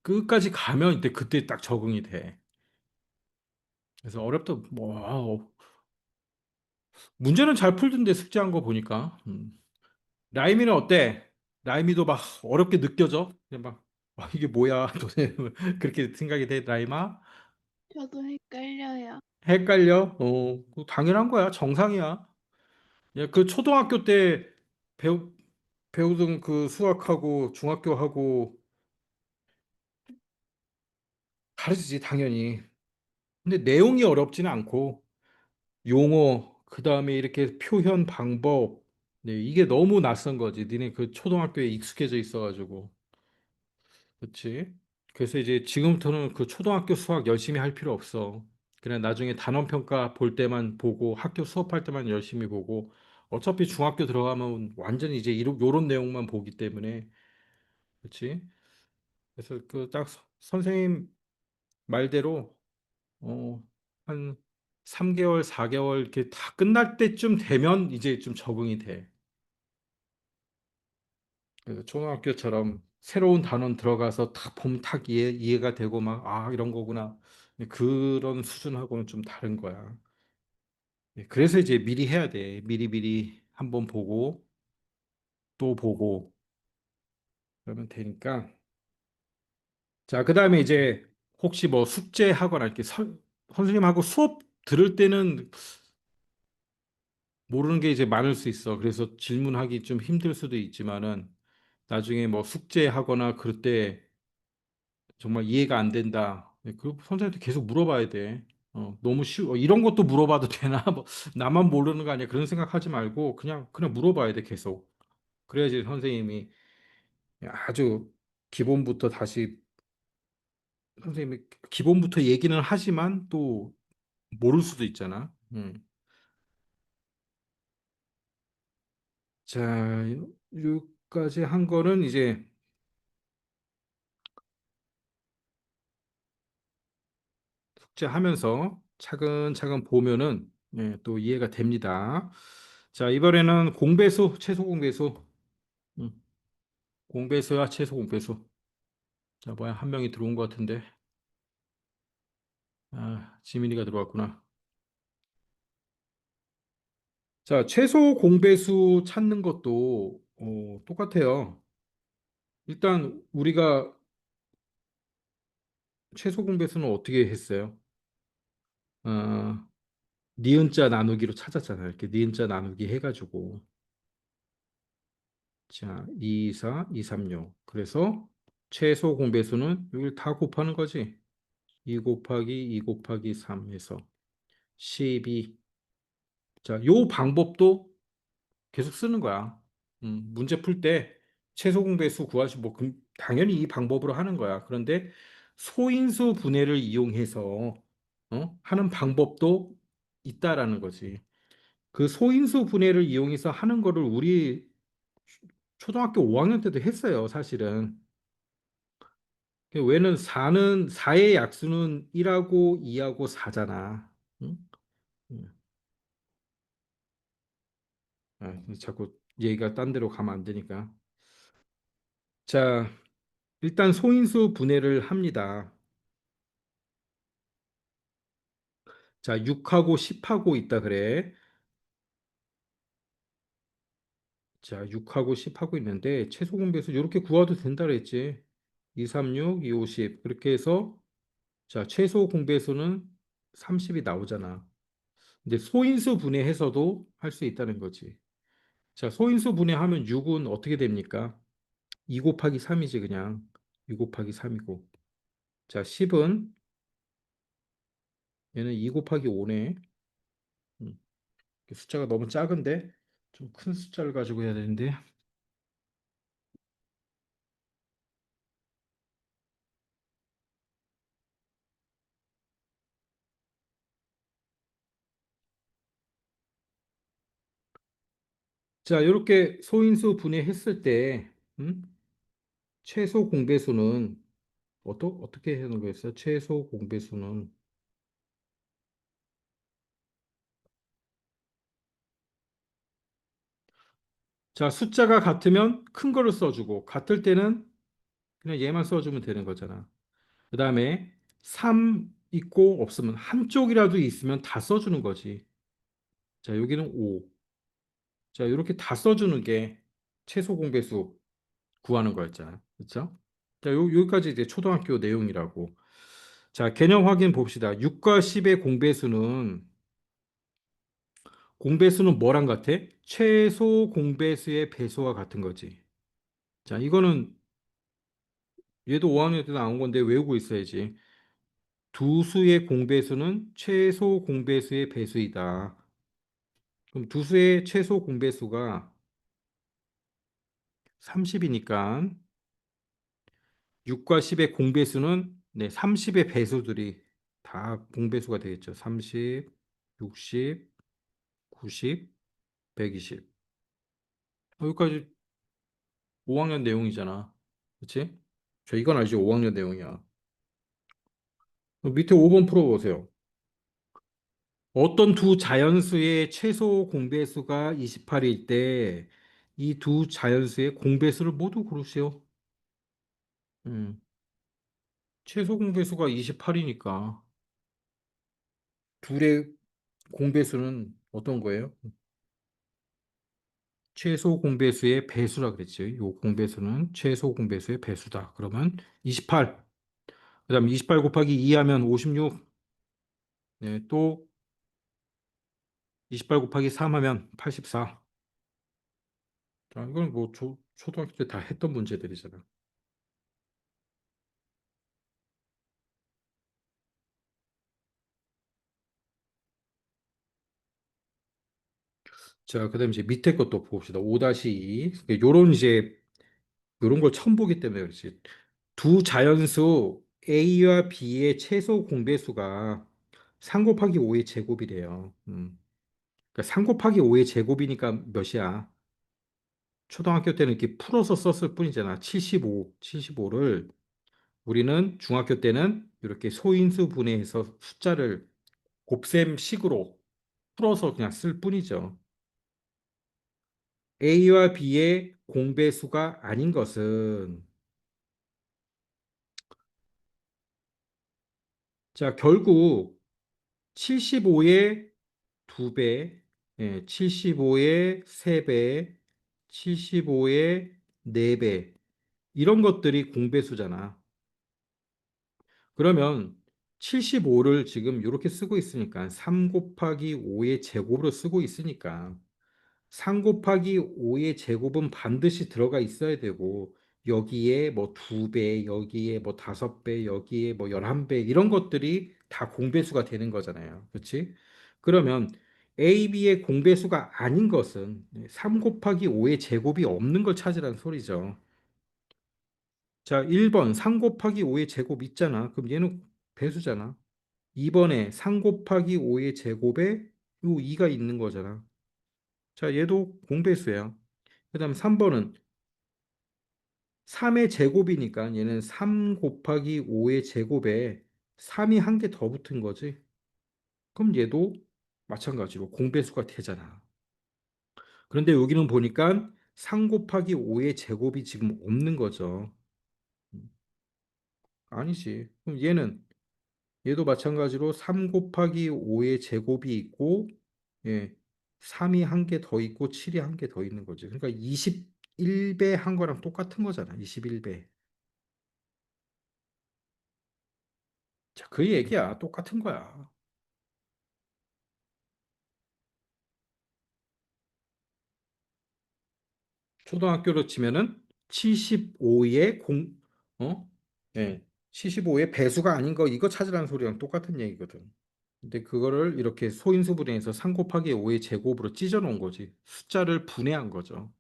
끝까지 가면 이제 그때 딱 적응이 돼. 그래서 어렵다, 뭐, 문제는 잘 풀던데 숙제한 거 보니까. 라임이는 어때? 라임이도 막 어렵게 느껴져? 그냥 막, 이게 뭐야? 도대체 그렇게 생각이 돼, 라임아? 저도 헷갈려요. 헷갈려? 그거 당연한 거야. 정상이야. 야, 그 초등학교 때 배우던 그 수학하고 중학교하고 다르지, 당연히. 근데 내용이 어렵지는 않고, 용어, 그 다음에 이렇게 표현 방법, 네, 이게 너무 낯선 거지. 니네 그 초등학교에 익숙해져 있어가지고. 그렇지? 그래서 이제 지금부터는 그 초등학교 수학 열심히 할 필요 없어. 그냥 나중에 단원 평가 볼 때만 보고 학교 수업할 때만 열심히 보고 어차피 중학교 들어가면 완전히 이제 요런 내용만 보기 때문에 그렇지? 그래서 그 딱 선생님 말대로 한 3개월, 4개월 이렇게 다 끝날 때쯤 되면 이제 좀 적응이 돼. 그래서 초등학교처럼 새로운 단원 들어가서 탁 보면 탁 이해가 되고 막, 아, 이런 거구나. 그런 수준하고는 좀 다른 거야. 그래서 이제 미리 해야 돼. 미리 한번 보고 또 보고 그러면 되니까. 자, 그다음에 이제 혹시 뭐 숙제하거나 이렇게 선생님하고 수업 들을 때는 모르는 게 이제 많을 수 있어. 그래서 질문하기 좀 힘들 수도 있지만은 나중에 뭐 숙제하거나 그럴 때 정말 이해가 안 된다. 그 선생님한테 계속 물어봐야 돼. 너무 쉬워. 이런 것도 물어봐도 되나? 뭐 나만 모르는 거 아니야? 그런 생각하지 말고 그냥 물어봐야 돼, 계속. 그래야지 선생님이 아주 기본부터 다시 선생님이 기본부터 얘기는 하지만 또 모를 수도 있잖아. 자, 여기까지 한 거는 이제 숙제하면서 차근차근 보면은 또 이해가 됩니다. 자, 이번에는 공배수, 최소 공배수. 음, 공배수야, 최소 공배수. 자, 뭐야, 한 명이 들어온 것 같은데. 아, 지민이가 들어왔구나. 자, 최소 공배수 찾는 것도 똑같아요. 일단 우리가 최소 공배수는 어떻게 했어요? 어, 니은자 나누기로 찾았잖아요. 이렇게 니은자 나누기 해가지고. 자, 2, 4, 2, 3, 6. 그래서 최소 공배수는 여기를 다 곱하는 거지. 2 곱하기 2 곱하기 3 해서 12. 자, 요 방법도 계속 쓰는 거야. 문제 풀 때 최소 공배수 구하시 뭐 당연히 이 방법으로 하는 거야. 그런데 소인수 분해를 이용해서 하는 방법도 있다라는 거지. 그 소인수 분해를 이용해서 하는 거를 우리 초등학교 5학년 때도 했어요, 사실은. 왜는 4의 약수는 1하고 2하고 4잖아. 응? 응. 자꾸 얘기가 딴 데로 가면 안 되니까. 자, 일단 소인수 분해를 합니다. 자, 6하고 10하고 있다 그래. 자, 6하고 10하고 있는데 최소 공배수 이렇게 구해도 된다 그랬지. 2, 3, 6, 2, 5, 10. 그렇게 해서 자, 최소 공배수는 30이 나오잖아. 근데 소인수 분해해서도 할 수 있다는 거지. 자, 소인수 분해하면 6은 어떻게 됩니까? 2 곱하기 3이지 그냥. 2 곱하기 3이고. 자, 10은 얘는 2 곱하기 5네. 숫자가 너무 작은데 좀 큰 숫자를 가지고 해야 되는데. 자, 이렇게 소인수 분해했을 때 최소 공배수는 어떻게 하는 거였어요? 최소 공배수는 자, 숫자가 같으면 큰 거를 써주고 같을 때는 그냥 얘만 써주면 되는 거잖아. 그 다음에 3 있고 없으면 한쪽이라도 있으면 다 써주는 거지. 자, 여기는 5. 자, 이렇게 다 써주는 게 최소 공배수 구하는 거였잖아. 그렇죠? 자, 여기까지 이제 초등학교 내용이라고. 자, 개념 확인 봅시다. 6과 10의 공배수는 뭐랑 같아? 최소 공배수의 배수와 같은 거지. 자, 이거는 얘도 5학년 때 나온 건데 외우고 있어야지. 두 수의 공배수는 최소 공배수의 배수이다. 그럼 두 수의 최소 공배수가 30이니까 6과 10의 공배수는 네, 30의 배수들이 다 공배수가 되겠죠. 30, 60, 90, 120. 여기까지 5학년 내용이잖아. 그치? 이건 알지? 5학년 내용이야. 밑에 5번 풀어보세요. 어떤 두 자연수의 최소 공배수가 28일 때 이 두 자연수의 공배수를 모두 고르시오. 음, 최소 공배수가 28이니까 둘의 공배수는 어떤 거예요? 최소 공배수의 배수라 그랬죠. 이 공배수는 최소 공배수의 배수다. 그러면 28. 그다음 28 곱하기 2 하면 56. 네, 또 28 곱하기 3 하면 84. 자, 이건 뭐 초등학교 때 다 했던 문제들이잖아. 자, 그다음 이제 밑에 것도 봅시다. 5-2. 요런 이제 요런 걸 처음 보기 때문에 그렇지. 두 자연수 A와 B의 최소 공배수가 3 곱하기 5의 제곱이래요. 그러니까 3 곱하기 5의 제곱이니까 몇이야? 초등학교 때는 이렇게 풀어서 썼을 뿐이잖아. 75, 75를 우리는 중학교 때는 이렇게 소인수 분해해서 숫자를 곱셈식으로 풀어서 그냥 쓸 뿐이죠. A와 B의 공배수가 아닌 것은 자, 결국 75의 2배, 75의 3배, 75의 4배 이런 것들이 공배수잖아. 그러면 75를 지금 이렇게 쓰고 있으니까 3 곱하기 5의 제곱으로 쓰고 있으니까 3 곱하기 5의 제곱은 반드시 들어가 있어야 되고 여기에 뭐 2배, 여기에 뭐 5배, 여기에 뭐 11배 이런 것들이 다 공배수가 되는 거잖아요. 그렇지? 그러면 A, B의 공배수가 아닌 것은 3 곱하기 5의 제곱이 없는 걸 찾으라는 소리죠. 자, 1번 3 곱하기 5의 제곱 있잖아. 그럼 얘는 배수잖아. 2번에 3 곱하기 5의 제곱에 요 2가 있는 거잖아. 자, 얘도 공배수야. 그다음 3번은 3의 제곱이니까 얘는 3 곱하기 5의 제곱에 3이 한 개 더 붙은 거지. 그럼 얘도 마찬가지로 공배수가 되잖아. 그런데 여기는 보니까 3 곱하기 5의 제곱이 지금 없는 거죠. 아니지. 그럼 얘도 마찬가지로 3 곱하기 5의 제곱이 있고, 예, 3이 한 개 더 있고 7이 한 개 더 있는 거지. 그러니까 21배 한 거랑 똑같은 거잖아. 21배. 자, 그 얘기야. 똑같은 거야. 초등학교로 치면은 75의 예, 75의 배수가 아닌 거 이거 찾으라는 소리랑 똑같은 얘기거든. 근데 그거를 이렇게 소인수 분해해서 3 곱하기 5의 제곱으로 찢어 놓은 거지. 숫자를 분해한 거죠.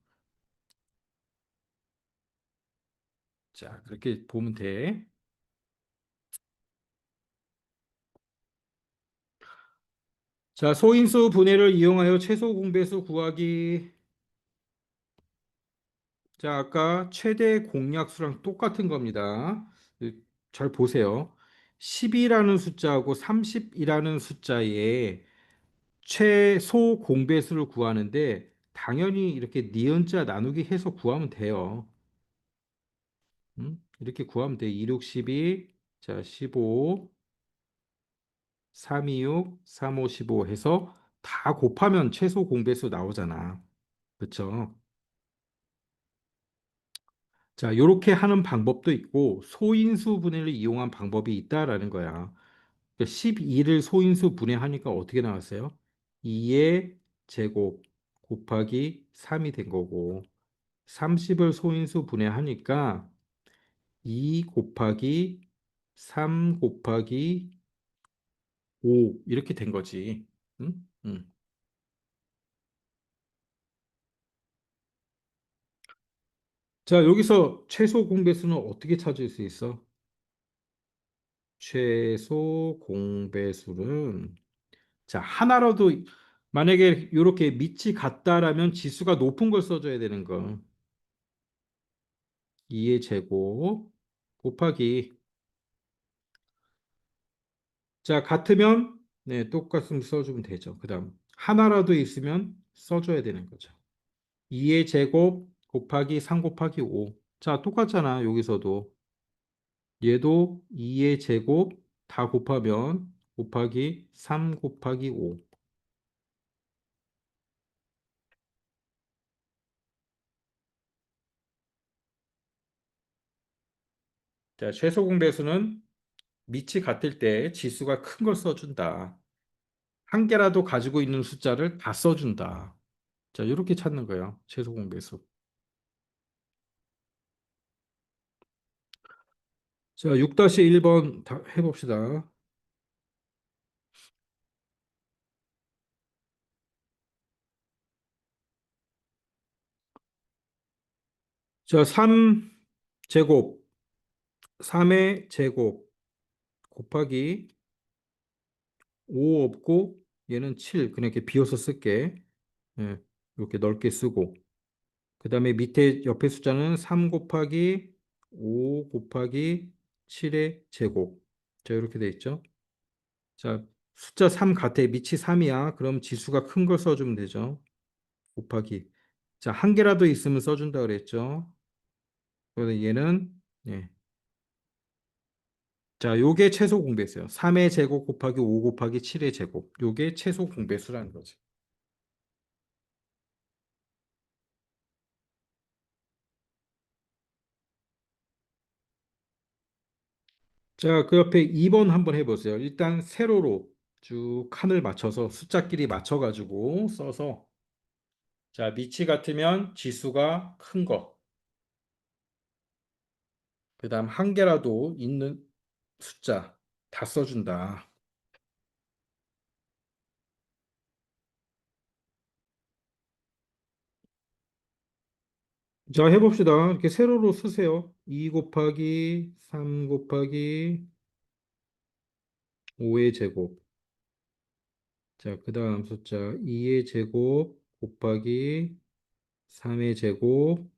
자, 그렇게 보면 돼. 자, 소인수 분해를 이용하여 최소 공배수 구하기. 자, 아까 최대 공약수랑 똑같은 겁니다. 잘 보세요. 10이라는 숫자하고 30이라는 숫자의 최소 공배수를 구하는데 당연히 이렇게 니은자 나누기 해서 구하면 돼요. 이렇게 구하면 돼. 2, 6, 12, 자, 15, 3, 2, 6, 3, 5, 15 해서 다 곱하면 최소 공배수 나오잖아. 그쵸? 자, 이렇게 하는 방법도 있고 소인수 분해를 이용한 방법이 있다라는 거야. 12를 소인수 분해하니까 어떻게 나왔어요? 2의 제곱 곱하기 3이 된 거고 30을 소인수 분해하니까 2 곱하기 3 곱하기 5 이렇게 된 거지. 응? 응. 자, 여기서 최소 공배수는 어떻게 찾을 수 있어? 최소 공배수는 자, 하나라도 만약에 이렇게 밑이 같다라면 지수가 높은 걸 써줘야 되는 거. 2의 제곱 곱하기 자, 같으면 네, 똑같으면 써주면 되죠. 그다음 하나라도 있으면 써줘야 되는 거죠. 2의 제곱 곱하기 3 곱하기 5. 자, 똑같잖아. 여기서도 얘도 2의 제곱 다 곱하면 곱하기 3 곱하기 5. 자, 최소 공배수는 밑이 같을 때 지수가 큰 걸 써준다. 한 개라도 가지고 있는 숫자를 다 써준다. 자, 이렇게 찾는 거예요. 최소 공배수. 자, 6-1번 해봅시다. 자, 3제곱, 3의 제곱 곱하기 5 없고 얘는 7. 그냥 이렇게 비워서 쓸게. 예, 이렇게 넓게 쓰고. 그 다음에 밑에 옆에 숫자는 3 곱하기 5 곱하기 7의 제곱. 자, 이렇게 돼 있죠. 자, 숫자 3 같아. 밑이 3이야. 그럼 지수가 큰 걸 써주면 되죠. 곱하기. 자, 한 개라도 있으면 써준다 그랬죠. 그래서 얘는, 예. 자, 요게 최소 공배수요. 3의 제곱 곱하기 5 곱하기 7의 제곱. 요게 최소 공배수라는 거지. 자, 그 옆에 2번 한번 해보세요. 일단 세로로 쭉 칸을 맞춰서 숫자끼리 맞춰가지고 써서 자, 밑이 같으면 지수가 큰 거. 그 다음 한 개라도 있는 숫자 다 써준다. 자, 해봅시다. 이렇게 세로로 쓰세요. 2 곱하기 3 곱하기 5의 제곱. 자, 그 다음 숫자 2의 제곱 곱하기 3의 제곱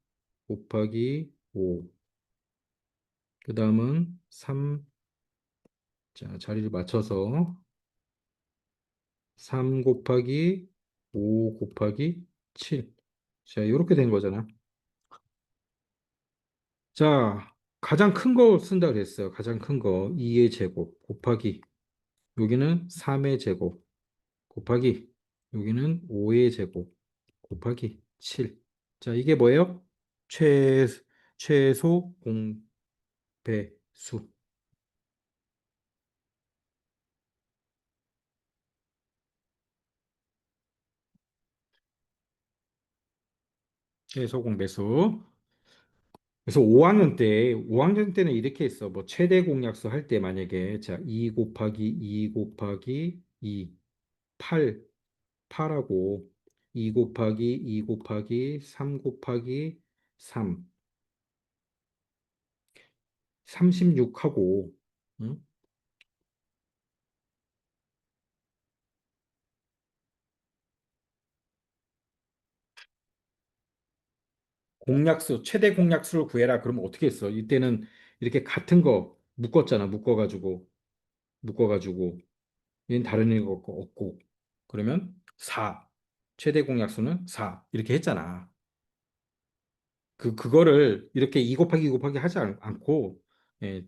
곱하기 5. 그 다음은 3, 자, 자리를 맞춰서 3 곱하기 5 곱하기 7. 자, 이렇게 된 거잖아. 자, 가장 큰 거 쓴다 그랬어요. 가장 큰 거. 2의 제곱 곱하기. 여기는 3의 제곱 곱하기. 여기는 5의 제곱 곱하기 7. 자, 이게 뭐예요? 최, 최소 공배수. 최소 공배수. 그래서 5학년 때는 이렇게 했어. 뭐 최대 공약수 할 때 만약에 자, 2 곱하기 2 곱하기 2, 8, 8하고 2 곱하기 2 곱하기 3 곱하기 3, 36하고 공약수, 최대 공약수를 구해라. 그러면 어떻게 했어? 이때는 이렇게 같은 거 묶었잖아. 묶어가지고. 얘는 다른 일거 없고. 그러면 4. 최대 공약수는 4. 이렇게 했잖아. 그거를 이렇게 2 곱하기 2 곱하기 하지 않고, 예,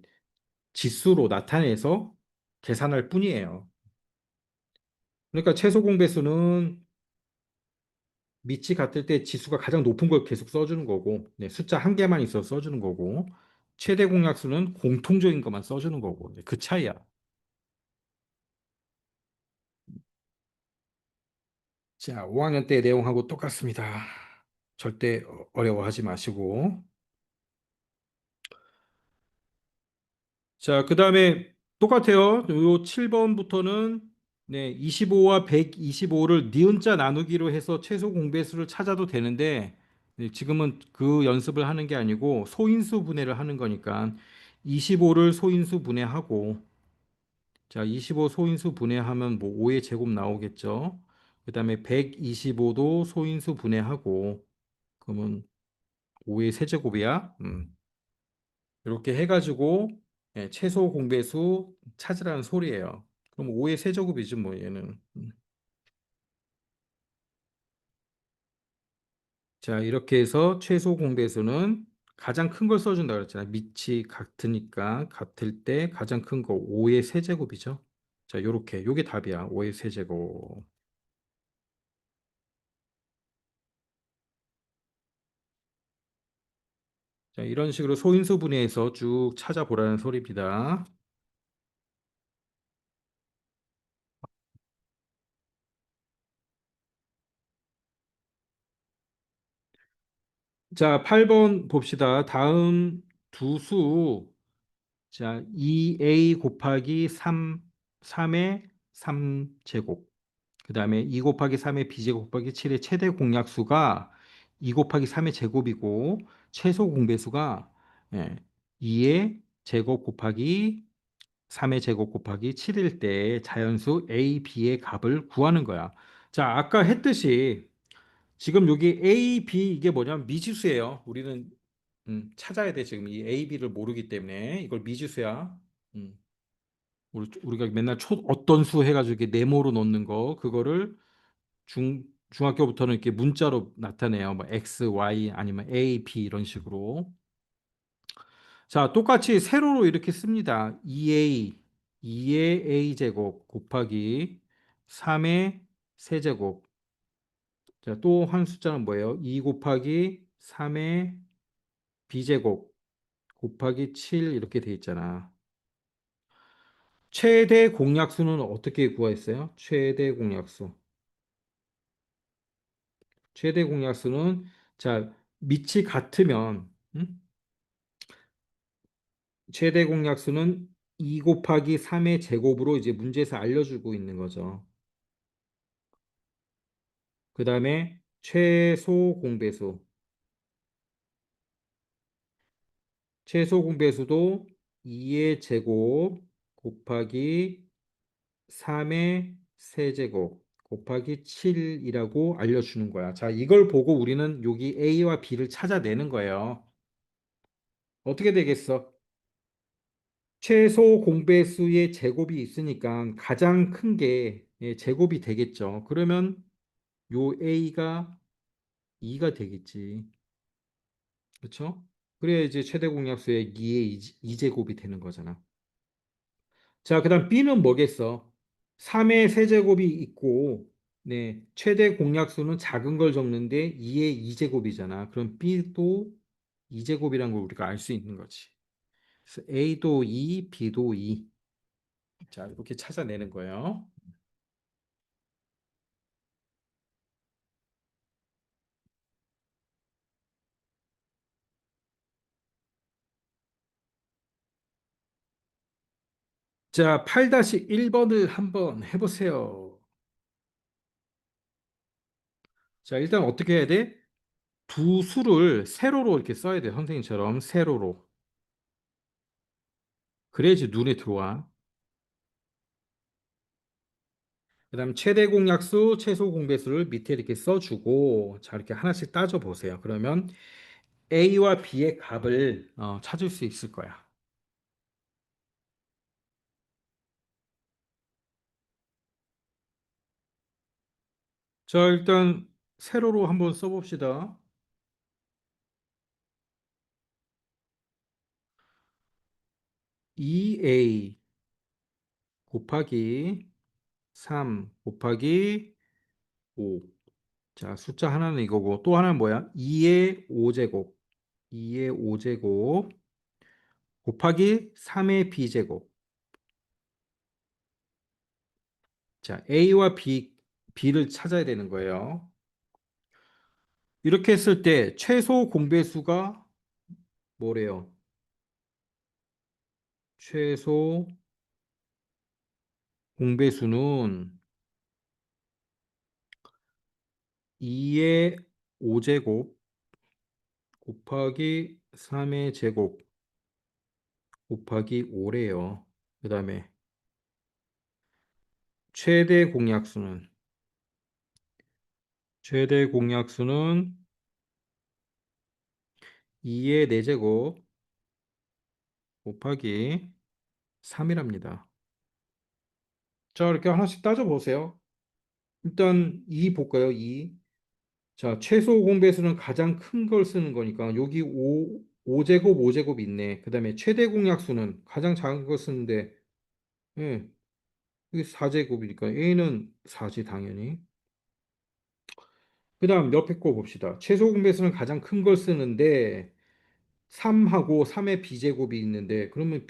지수로 나타내서 계산할 뿐이에요. 그러니까 최소 공배수는 밑이 같을 때 지수가 가장 높은 걸 계속 써주는 거고, 네, 숫자 한 개만 있어서 써주는 거고, 최대 공약수는 공통적인 것만 써주는 거고, 네, 그 차이야. 자, 5학년 때 내용하고 똑같습니다. 절대 어려워하지 마시고. 자, 그 다음에 똑같아요. 요 7번부터는 네, 25와 125를 니은자 나누기로 해서 최소 공배수를 찾아도 되는데 네, 지금은 그 연습을 하는 게 아니고 소인수 분해를 하는 거니까 25를 소인수 분해하고 자, 25 소인수 분해하면 뭐 5의 제곱 나오겠죠. 그 다음에 125도 소인수 분해하고 그러면 5의 세제곱이야. 이렇게 해가지고 최소 공배수 찾으라는 소리예요. 그럼 5의 세제곱이지 뭐 얘는. 자, 이렇게 해서 최소 공배수는 가장 큰 걸 써준다 그랬잖아요. 밑이 같으니까 같을 때 가장 큰 거 5의 세제곱이죠. 자, 요렇게 요게 답이야. 5의 세제곱. 자, 이런 식으로 소인수 분해해서 쭉 찾아보라는 소리입니다. 자, 8번 봅시다. 다음 두 수, 자, 2a 곱하기 3의 3제곱. 그 다음에 2 곱하기 3의 b제곱 곱하기 7의 최대 공약수가 2 곱하기 3의 제곱이고 최소 공배수가 2의 제곱 곱하기 3의 제곱 곱하기 7일 때 자연수 a, b의 값을 구하는 거야. 자, 아까 했듯이 지금 여기 A, B 이게 뭐냐면 미지수예요. 우리는 찾아야 돼. 지금 이 A, B를 모르기 때문에 이걸 미지수야. 음, 우리가 맨날 어떤 수 해가지고 이렇게 네모로 넣는 거 그거를 중학교부터는 이렇게 문자로 나타내요. 뭐 X, Y 아니면 A, B 이런 식으로. 자, 똑같이 세로로 이렇게 씁니다. 2의 A 제곱 곱하기 3의 세제곱. 자, 또 한 숫자는 뭐예요? 2 곱하기 3의 b제곱 곱하기 7 이렇게 돼 있잖아. 최대 공약수는 어떻게 구했어요? 최대 공약수. 최대 공약수는 자, 밑이 같으면 최대 공약수는 2 곱하기 3의 제곱으로 이제 문제에서 알려주고 있는 거죠. 그 다음에 최소 공배수. 최소 공배수도 2의 제곱 곱하기 3의 세제곱 곱하기 7이라고 알려주는 거야. 자, 이걸 보고 우리는 여기 A와 B를 찾아내는 거예요. 어떻게 되겠어? 최소 공배수의 제곱이 있으니까 가장 큰 게 제곱이 되겠죠. 그러면 요 A가 2가 되겠지. 그렇죠? 그래야 이제 최대 공약수의 2의 2제곱이 되는 거잖아. 자, 그다음 B는 뭐겠어? 3의 세제곱이 있고 네, 최대 공약수는 작은 걸 적는데 2의 2제곱이잖아. 그럼 B도 2제곱이라는 걸 우리가 알 수 있는 거지. 그래서 A도 2, B도 2. 자, 이렇게 찾아내는 거예요. 자, 8-1번을 한번 해보세요. 자, 일단 어떻게 해야 돼? 두 수를 세로로 이렇게 써야 돼. 선생님처럼 세로로. 그래야지 눈에 들어와. 그다음 최대 공약수, 최소 공배수를 밑에 이렇게 써주고 자 이렇게 하나씩 따져 보세요. 그러면 A와 B의 값을 찾을 수 있을 거야. 자 일단 세로로 한번 써봅시다. 2A 곱하기 3 곱하기 5. 자 숫자 하나는 이거고 또 하나는 뭐야? 2의 5제곱 2의 5제곱 곱하기 3의 B제곱. 자 A와 B를 찾아야 되는 거예요. 이렇게 했을 때 최소 공배수가 뭐래요? 최소 공배수는 2의 5제곱 곱하기 3의 제곱 곱하기 5래요. 그 다음에 최대 공약수는 최대 공약수는 2의 4제곱 곱하기 3이랍니다. 자, 이렇게 하나씩 따져보세요. 일단 2 볼까요? 2. 자, 최소 공배수는 가장 큰 걸 쓰는 거니까 여기 5제곱 5제곱 있네. 그 다음에 최대 공약수는 가장 작은 걸 쓰는데 예, 이게 4제곱이니까 A는 4지 당연히. 그 다음 옆에 거 봅시다. 최소 공배수는 가장 큰 걸 쓰는데 3하고 3의 B제곱이 있는데 그러면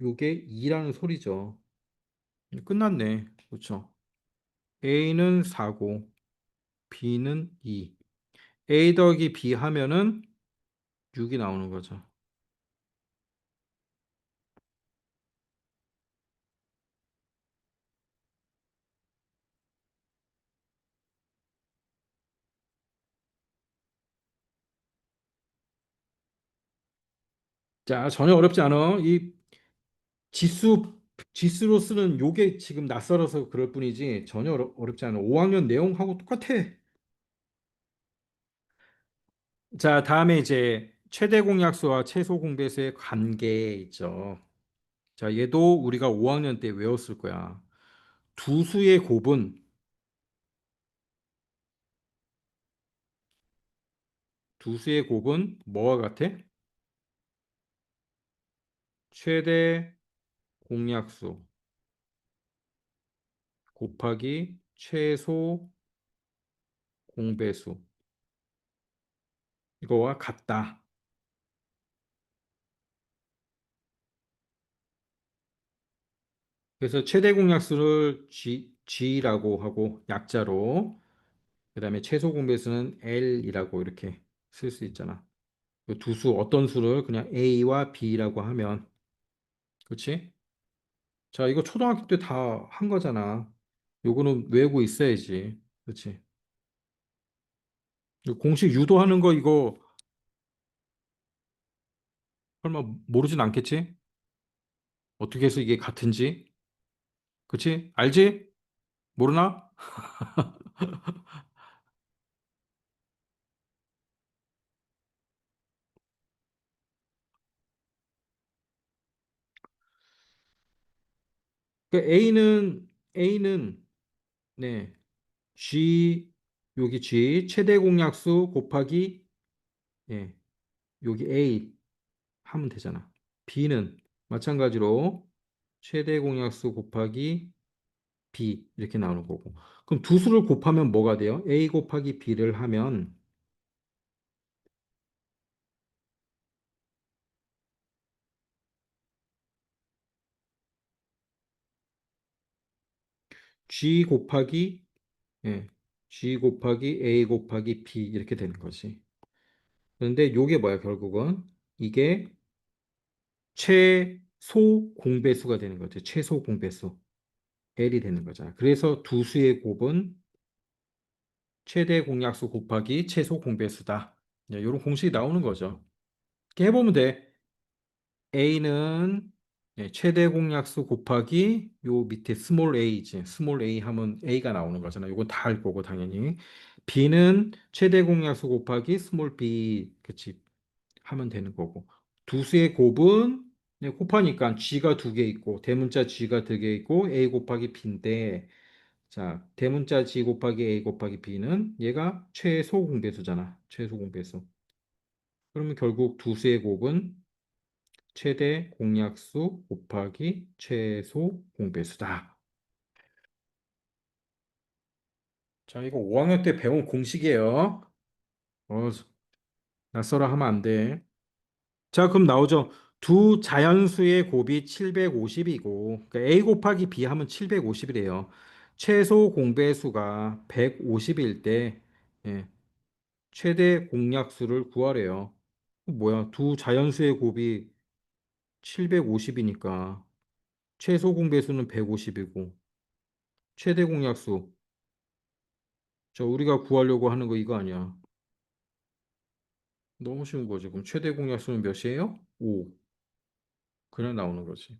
요게 2라는 소리죠. 끝났네. 그렇죠. A는 4고 B는 2. A 더하기 B 하면은 6이 나오는 거죠. 자, 전혀 어렵지 않아. 이 지수, 지수로 쓰는 요게 지금 낯설어서 그럴 뿐이지 전혀 어렵지 않아. 5학년 내용하고 똑같아. 자, 다음에 이제 최대 공약수와 최소 공배수의 관계 있죠. 자, 얘도 우리가 5학년 때 외웠을 거야. 두 수의 곱은 두 수의 곱은 뭐와 같아? 최대 공약수 곱하기 최소 공배수 이거와 같다. 그래서 최대 공약수를 G라고 하고 약자로 그다음에 최소 공배수는 L이라고 이렇게 쓸 수 있잖아. 그 두 수 어떤 수를 그냥 A와 B라고 하면 그렇지? 자, 이거 초등학교 때 다 한 거잖아. 요거는 외우고 있어야지. 그렇지? 공식 유도하는 거 이거 설마 모르진 않겠지? 어떻게 해서 이게 같은지? 그치? 알지? 모르나? 그 A는 네, G 여기 G 최대 공약수 곱하기 예, 여기 A 하면 되잖아. B는 마찬가지로 최대 공약수 곱하기 B 이렇게 나오는 거고. 그럼 두 수를 곱하면 뭐가 돼요? A 곱하기 B를 하면 G 곱하기 예, G 곱하기 A 곱하기 B 이렇게 되는 거지. 그런데 요게 뭐야 결국은 이게 최소 공배수가 되는 거죠. 최소 공배수 L이 되는 거잖아. 그래서 두 수의 곱은 최대 공약수 곱하기 최소 공배수다. 이런 공식이 나오는 거죠. 이렇게 해보면 돼. A는 최대 공약수 곱하기 요 밑에 스몰 a지. 스몰 a 하면 A가 나오는 거잖아. 이건 다 알 거고 당연히. B는 최대 공약수 곱하기 스몰 b 그치 하면 되는 거고. 두 수의 곱은 곱하니까 G가 두 개 있고 대문자 G가 두 개 있고 A 곱하기 B인데 자 대문자 G 곱하기 A 곱하기 B는 얘가 최소 공배수잖아. 최소 공배수. 그러면 결국 두 수의 곱은 최대 공약수 곱하기 최소 공배수다. 자, 이거 5학년 때 배운 공식이에요. 어, 낯설어 하면 안 돼. 자, 그럼 나오죠. 두 자연수의 곱이 750이고, 그러니까 A 곱하기 B 하면 750이래요. 최소 공배수가 150일 때, 예, 최대 공약수를 구하래요. 뭐야, 두 자연수의 곱이 750이니까, 최소 공배수는 150이고, 최대 공약수, 우리가 구하려고 하는 거 이거 아니야. 너무 쉬운 거지. 그럼 최대 공약수는 몇이에요? 5. 그냥 나오는 거지.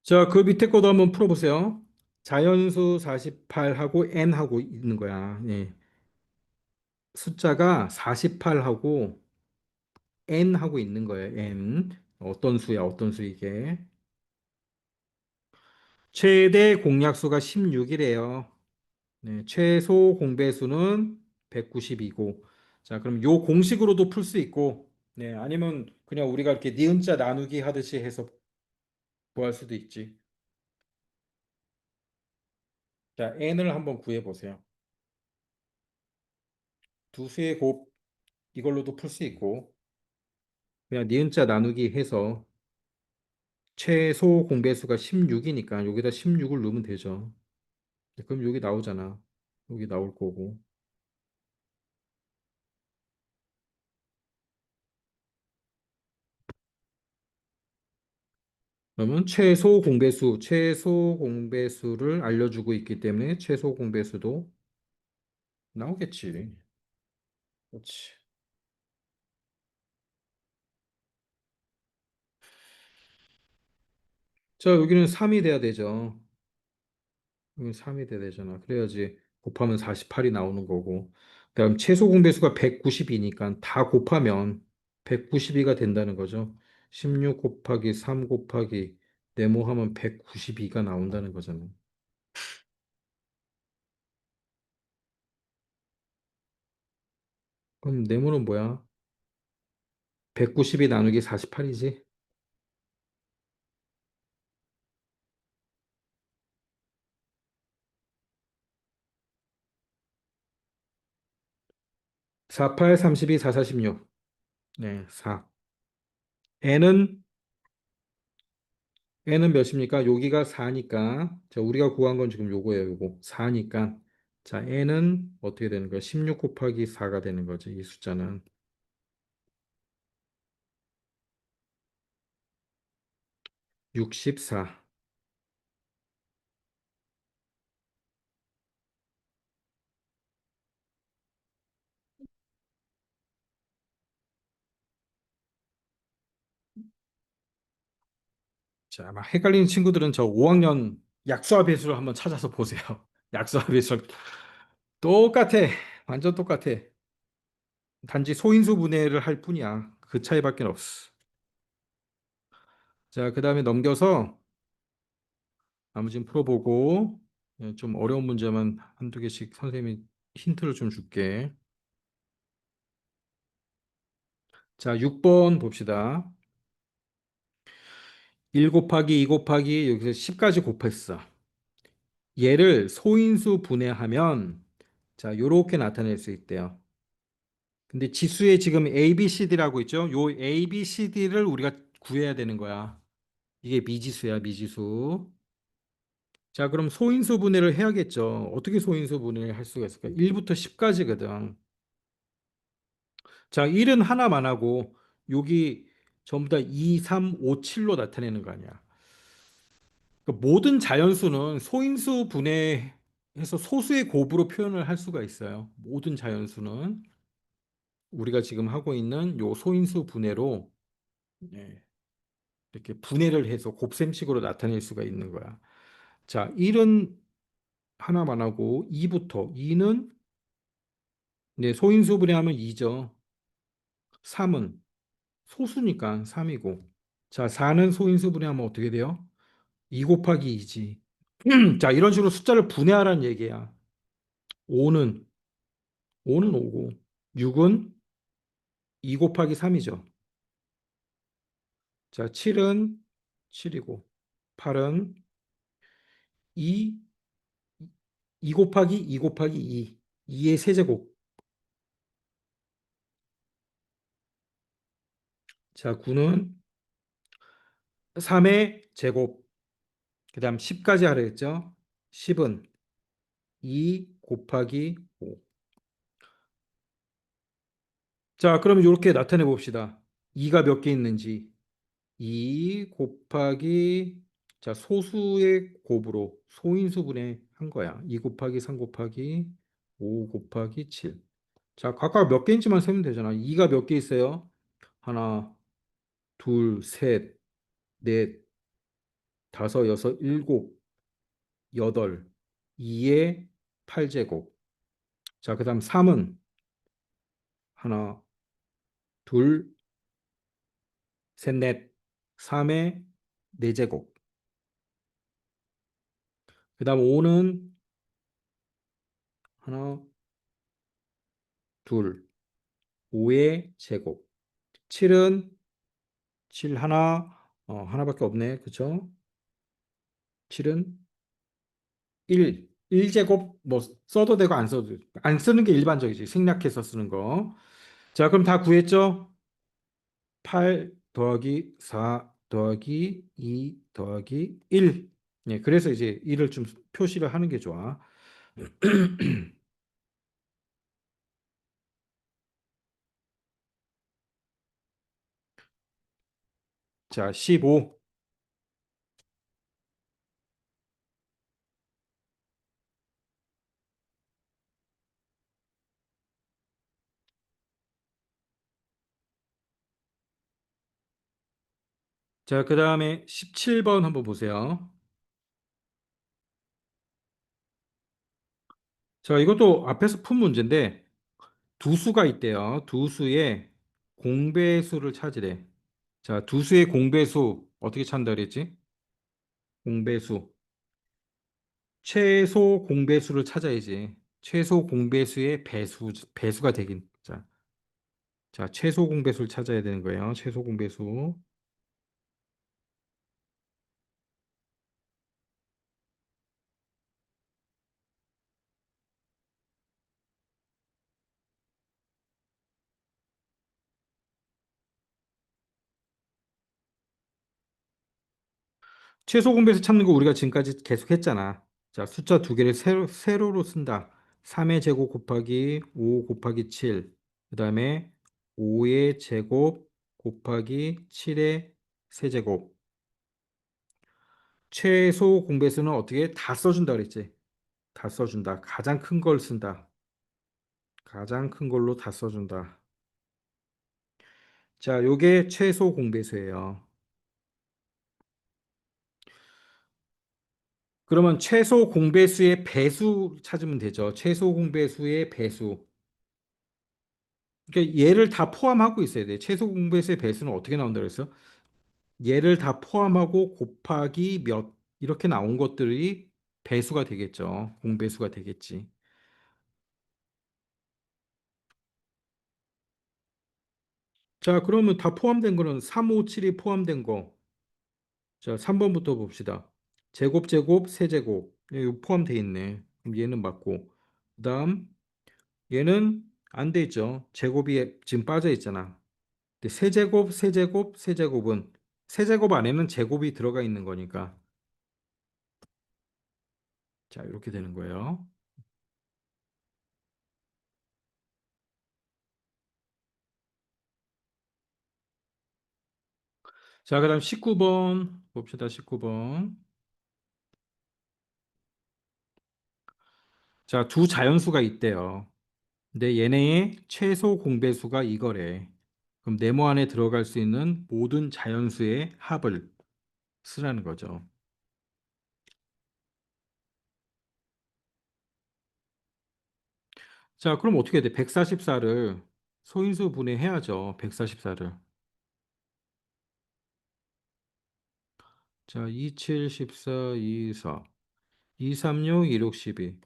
자, 그 밑에 거도 한번 풀어보세요. 자연수 48하고 n하고 있는 거야. 예. 숫자가 48하고 n하고 있는 거예요. n. 어떤 수야, 어떤 수 이게. 최대 공약수가 16이래요. 네, 최소 공배수는 190이고. 자, 그럼 요 공식으로도 풀 수 있고, 네, 아니면 그냥 우리가 이렇게 니은자 나누기 하듯이 해서 구할 수도 있지. 자, n을 한번 구해 보세요. 두 수의 곱 이걸로도 풀 수 있고, 그냥 니은자 나누기 해서 최소 공배수가 16이니까 여기다 16을 넣으면 되죠. 그럼 여기 나오잖아. 여기 나올 거고. 그러면 최소 공배수를 알려주고 있기 때문에 최소 공배수도 나오겠지. 그렇지. 자, 여기는 3이 돼야 되죠. 여기 3이 돼야 되잖아. 그래야지 곱하면 48이 나오는 거고. 그다음 최소 공배수가 190이니까 다 곱하면 192가 된다는 거죠. 16 곱하기 3 곱하기 네모하면 192가 나온다는 거잖아. 그럼 네모는 뭐야? 192 나누기 48이지? 48, 32, 4, 46. 네, 4. n은 n은 몇입니까? 여기가 4니까 자, 우리가 구한 건 지금 요거예요, 요거. 4니까 자, n은 어떻게 되는 거야? 16 곱하기 4가 되는 거지, 이 숫자는. 64. 자, 막 헷갈리는 친구들은 저 5학년 약수와 배수를 한번 찾아서 보세요. 약수와 배수 똑같아. 완전 똑같아. 단지 소인수 분해를 할 뿐이야. 그 차이밖에 없어. 자, 그 다음에 넘겨서 나머지는 풀어보고 좀 어려운 문제만 한두 개씩 선생님이 힌트를 좀 줄게. 자, 6번 봅시다. 1 곱하기 2 곱하기 여기서 10까지 곱했어. 얘를 소인수 분해하면 자, 요렇게 나타낼 수 있대요. 근데 지수에 지금 A, B, C, D라고 있죠? 요 A, B, C, D를 우리가 구해야 되는 거야. 이게 미지수야, 미지수. 자, 그럼 소인수 분해를 해야겠죠. 어떻게 소인수 분해를 할 수가 있을까? 1부터 10까지거든. 자, 1은 하나만 하고 여기 전부 다 2, 3, 5, 7로 나타내는 거 아니야. 그러니까 모든 자연수는 소인수 분해해서 소수의 곱으로 표현을 할 수가 있어요. 모든 자연수는 우리가 지금 하고 있는 요 소인수 분해로 예, 이렇게 분해를 해서 곱셈식으로 나타낼 수가 있는 거야. 자, 1은 하나만 하고 2부터 2는 네, 소인수 분해하면 2죠. 3은 소수니까 3이고. 자, 4는 소인수 분해하면 어떻게 돼요? 2 곱하기 2지. 자, 이런 식으로 숫자를 분해하라는 얘기야. 5는 5고 6은 2 곱하기 3이죠. 자, 7은 7이고 8은 2, 2 곱하기 2 곱하기 2. 2의 세제곱. 자, 9는 3의 제곱. 그다음 10까지 하라 했죠? 10은 2 곱하기 5. 자, 그러면 이렇게 나타내 봅시다. 2가 몇 개 있는지. 2 곱하기 자, 소수의 곱으로 소인수분해 한 거야. 2 곱하기 3 곱하기 5 곱하기 7. 자, 각각 몇 개인지만 세면 되잖아. 2가 몇 개 있어요? 하나, 둘, 셋, 넷, 다섯, 여섯, 일곱, 여덟. 2의 8제곱. 자, 그다음 3은 하나, 둘, 셋, 넷. 3의 4제곱. 그다음 5는 하나, 둘, 5의 제곱. 7은 7 하나, 하나밖에 없네. 그쵸? 7은 1제곱 뭐 써도 되고 안 써도 되고. 안 쓰는 게 일반적이지. 생략해서 쓰는 거. 자, 그럼 다 구했죠? 8 더하기 4 더하기 2 더하기 1. 예, 그래서 이제 1을 좀 표시를 하는 게 좋아. 자, 15. 자, 그 다음에 17번 한번 보세요. 자, 이것도 앞에서 푼 문제인데 두 수가 있대요. 두 수의 공배수를 찾으래. 자, 두 수의 공배수 어떻게 찾는다 그랬지? 공배수. 최소 공배수를 찾아야지. 최소 공배수의 배수가 되긴. 자, 최소 공배수를 찾아야 되는 거예요. 최소 공배수. 최소 공배수 찾는 거 우리가 지금까지 계속 했잖아. 자, 숫자 두 개를 세로로 쓴다. 3의 제곱 곱하기 5 곱하기 7. 그 다음에 5의 제곱 곱하기 7의 세제곱. 최소 공배수는 어떻게 다 써준다 그랬지? 다 써준다. 가장 큰 걸 쓴다. 가장 큰 걸로 다 써준다. 자, 요게 최소 공배수예요. 그러면 최소 공배수의 배수 찾으면 되죠. 최소 공배수의 배수. 그러니까 얘를 다 포함하고 있어야 돼. 최소 공배수의 배수는 어떻게 나온다 그랬어? 얘를 다 포함하고 곱하기 몇 이렇게 나온 것들이 배수가 되겠죠. 공배수가 되겠지. 자, 그러면 다 포함된 거는 3, 5, 7이 포함된 거. 자, 3번부터 봅시다. 제곱, 제곱, 세제곱. 이거 포함되어 있네. 그럼 얘는 맞고. 그다음 얘는 안 돼 있죠. 제곱이 지금 빠져 있잖아. 근데 세제곱, 세제곱, 세제곱은 세제곱 안에는 제곱이 들어가 있는 거니까. 자, 이렇게 되는 거예요. 자, 그다음 19번 봅시다. 19번. 자, 두 자연수가 있대요. 근데 얘네의 최소 공배수가 이거래. 그럼 네모 안에 들어갈 수 있는 모든 자연수의 합을 쓰라는 거죠. 자, 그럼 어떻게 해야 돼? 144를 소인수 분해해야죠. 144를. 자, 27, 14, 24, 236, 26, 12,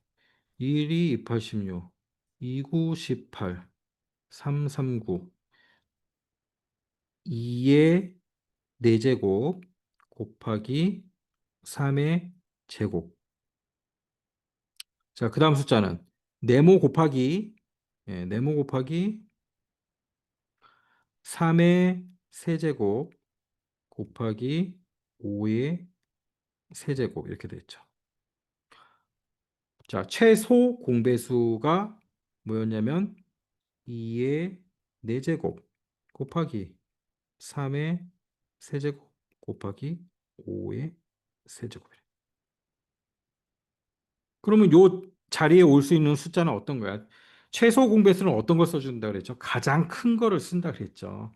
12, 28, 16, 29, 18, 339, 2의 4제곱 곱하기 3의 제곱. 자, 그 다음 숫자는 네모 곱하기, 네모 곱하기 3의 세제곱 곱하기 5의 세제곱 이렇게 되죠. 자, 최소 공배수가 뭐였냐면 2의 4제곱 곱하기 3의 세제곱 곱하기 5의 세제곱. 그러면 요 자리에 올 수 있는 숫자는 어떤 거야? 최소 공배수는 어떤 걸 써준다 그랬죠? 가장 큰 거를 쓴다 그랬죠.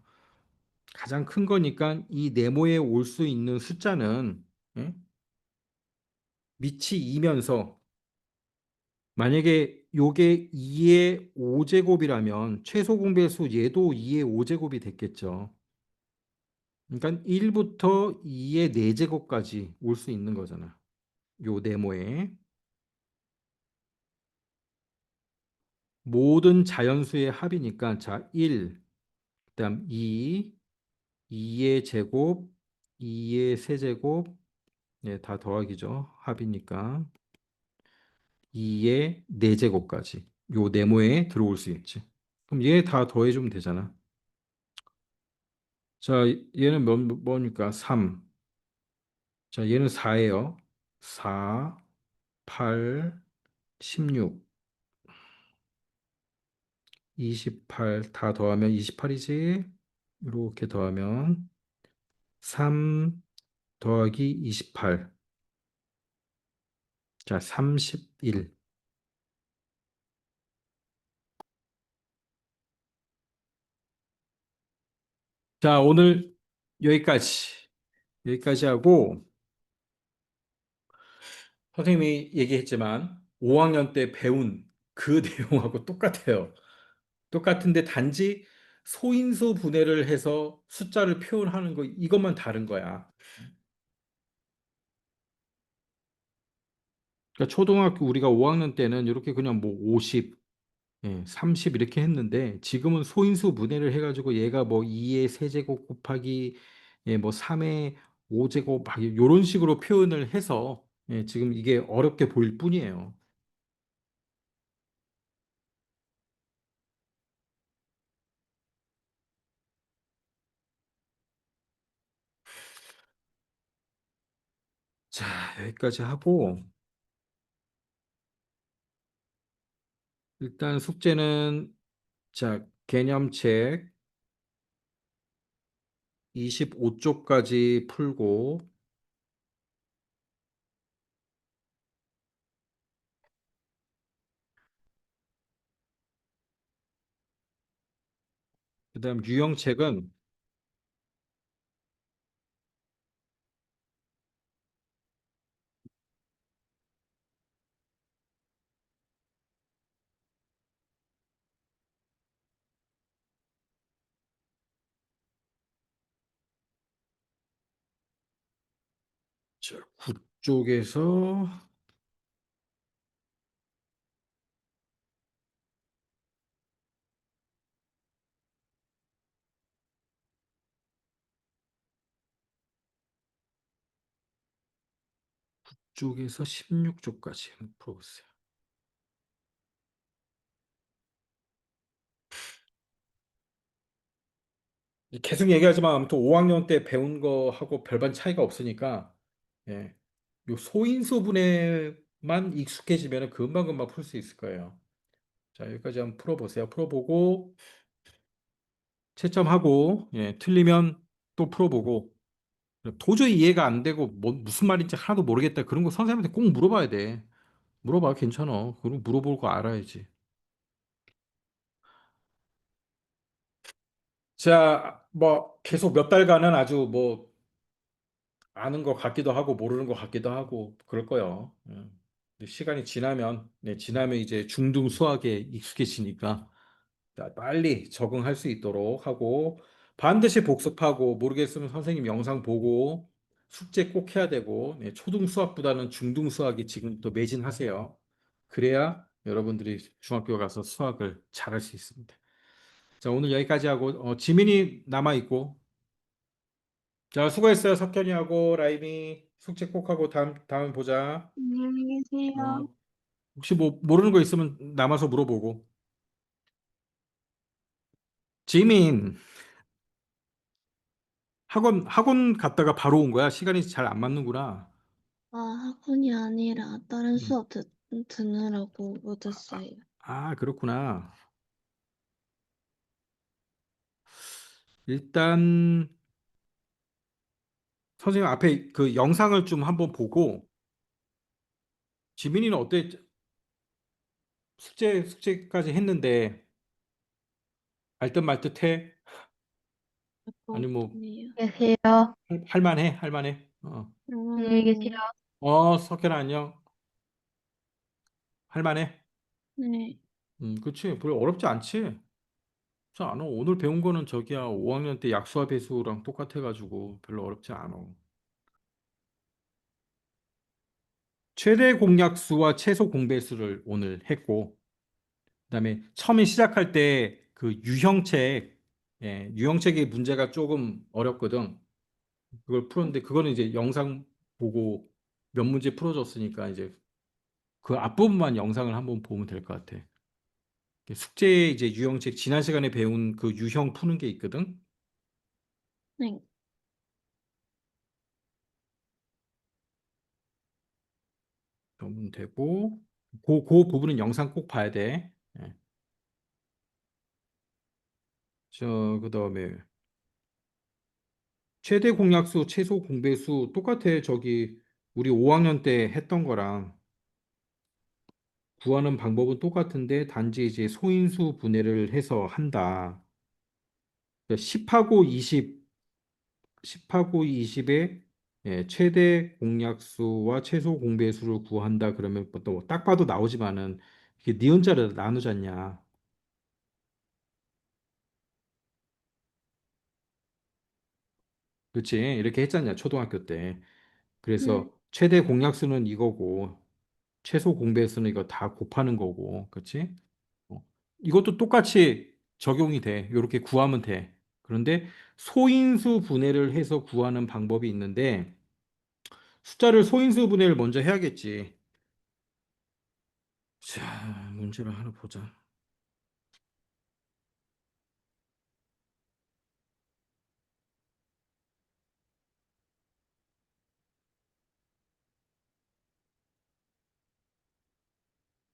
가장 큰 거니까 이 네모에 올 수 있는 숫자는 예? 밑이 2면서 만약에 요게 2의 5제곱이라면 최소 공배수 얘도 2의 5제곱이 됐겠죠. 그러니까 1부터 2의 4제곱까지 올 수 있는 거잖아. 요 네모에 모든 자연수의 합이니까 자 1, 그다음 2, 2의 제곱, 2의 세제곱, 예, 다 더하기죠. 합이니까 2의 4제곱까지 요 네모에 들어올 수 있지. 그럼 얘 다 더해주면 되잖아. 자, 얘는 뭐니까 3. 자, 얘는 4예요. 4, 8, 16, 28 다 더하면 28이지. 이렇게 더하면 3 더하기 28. 자, 31. 자, 오늘 여기까지. 여기까지 하고 선생님이 얘기했지만 5학년 때 배운 그 내용하고 똑같아요. 똑같은데 단지 소인수 분해를 해서 숫자를 표현하는 거 이것만 다른 거야. 그러니까 초등학교 우리가 5학년 때는 이렇게 그냥 뭐 50, 30 이렇게 했는데 지금은 소인수 분해를 해가지고 얘가 뭐 2의 세제곱 곱하기 뭐 3의 5제곱 막 이런 식으로 표현을 해서 지금 이게 어렵게 보일 뿐이에요. 자, 여기까지 하고 일단 숙제는 자, 개념책 25쪽까지 풀고 그다음 유형책은 자, 북쪽에서 쪽에서 16쪽까지 풀어보세요. 계속 얘기하지만 아무튼 5학년 때 배운 거하고 별반 차이가 없으니까 예. 요 소인수 분해만 익숙해지면 금방금방 풀 수 있을 거예요. 자, 여기까지 한번 풀어보세요. 풀어보고 채점하고 예, 틀리면 또 풀어보고 도저히 이해가 안 되고 무슨 말인지 하나도 모르겠다. 그런 거 선생님한테 꼭 물어봐야 돼. 물어봐, 괜찮아. 그럼 물어볼 거 알아야지. 자, 뭐 계속 몇 달간은 아주 뭐 아는 것 같기도 하고 모르는 것 같기도 하고 그럴 거예요. 근데 시간이 지나면 네, 지나면 이제 중등 수학에 익숙해지니까 빨리 적응할 수 있도록 하고 반드시 복습하고 모르겠으면 선생님 영상 보고 숙제 꼭 해야 되고 네, 초등 수학보다는 중등 수학이 지금부터 매진하세요. 그래야 여러분들이 중학교 가서 수학을 잘할 수 있습니다. 자, 오늘 여기까지 하고 지민이 남아 있고 자, 수고했어요. 석현이하고 라임이 숙제 꼭 하고 다음에 보자. 안녕히 계세요. 어, 혹시 뭐 모르는 거 있으면 남아서 물어보고. 지민, 학원 갔다가 바로 온 거야? 시간이 잘 안 맞는구나. 아, 학원이 아니라 다른 음. 수업 듣느라고 못했어요. 그렇구나. 일단 선생님 앞에 그 영상을 좀 한번 보고 지민이는 어때? 숙제까지 했는데 알듯 말듯해? 할 것 아니 뭐 같네요. 계세요. 할만해? 할만해? 안녕히 계세요. 석현아 안녕. 할만해? 네. 그치. 별로 어렵지 않지? 자, 않아. 오늘 배운 거는 저기야 5학년 때 약수와 배수랑 똑같아가지고 별로 어렵지 않아. 최대 공약수와 최소 공배수를 오늘 했고, 그다음에 처음에 시작할 때 그 유형책, 유형책의 문제가 조금 어렵거든. 그걸 풀었는데 그거는 이제 영상 보고 몇 문제 풀어줬으니까 이제 그 앞부분만 영상을 한번 보면 될 것 같아. 숙제 이제 유형책 지난 시간에 배운 그 유형 푸는 게 있거든. 네. 그러면 되고 그 부분은 영상 꼭 봐야 돼. 그다음에 최대 공약수, 최소 공배수 똑같아. 저기 우리 5학년 때 했던 거랑 구하는 방법은 똑같은데 단지 이제 소인수 분해를 해서 한다. 10하고 20, 10하고 20의 최대 공약수와 최소 공배수를 구한다. 그러면 또딱 봐도 나오지만은 이게 니은자를 나누잖냐. 그렇지? 이렇게 했잖냐. 초등학교 때. 네. 그래서 최대 공약수는 이거고 최소 공배수는 이거 다 곱하는 거고, 그렇지? 이것도 똑같이 적용이 돼. 이렇게 구하면 돼. 그런데 소인수 분해를 해서 구하는 방법이 있는데 숫자를 소인수 분해를 먼저 해야겠지. 자, 문제를 하나 보자.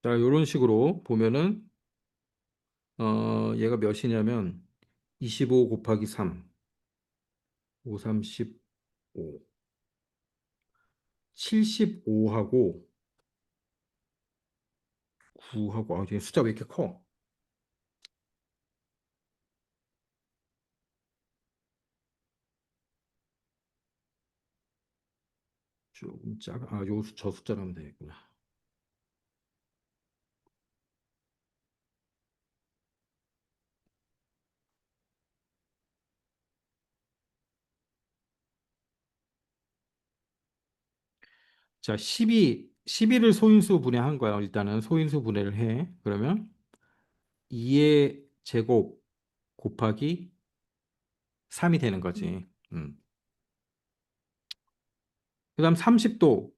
자, 이런 식으로 보면은 얘가 몇이냐면 25 곱하기 3, 5, 30, 5, 75하고 9하고 이게 숫자 왜 이렇게 커? 조금 작아. 저 숫자로 하면 되겠구나. 자, 12를 소인수 분해한 거야. 일단은 소인수 분해를 해. 그러면 2의 제곱 곱하기 3이 되는 음, 거지. 그다음 30도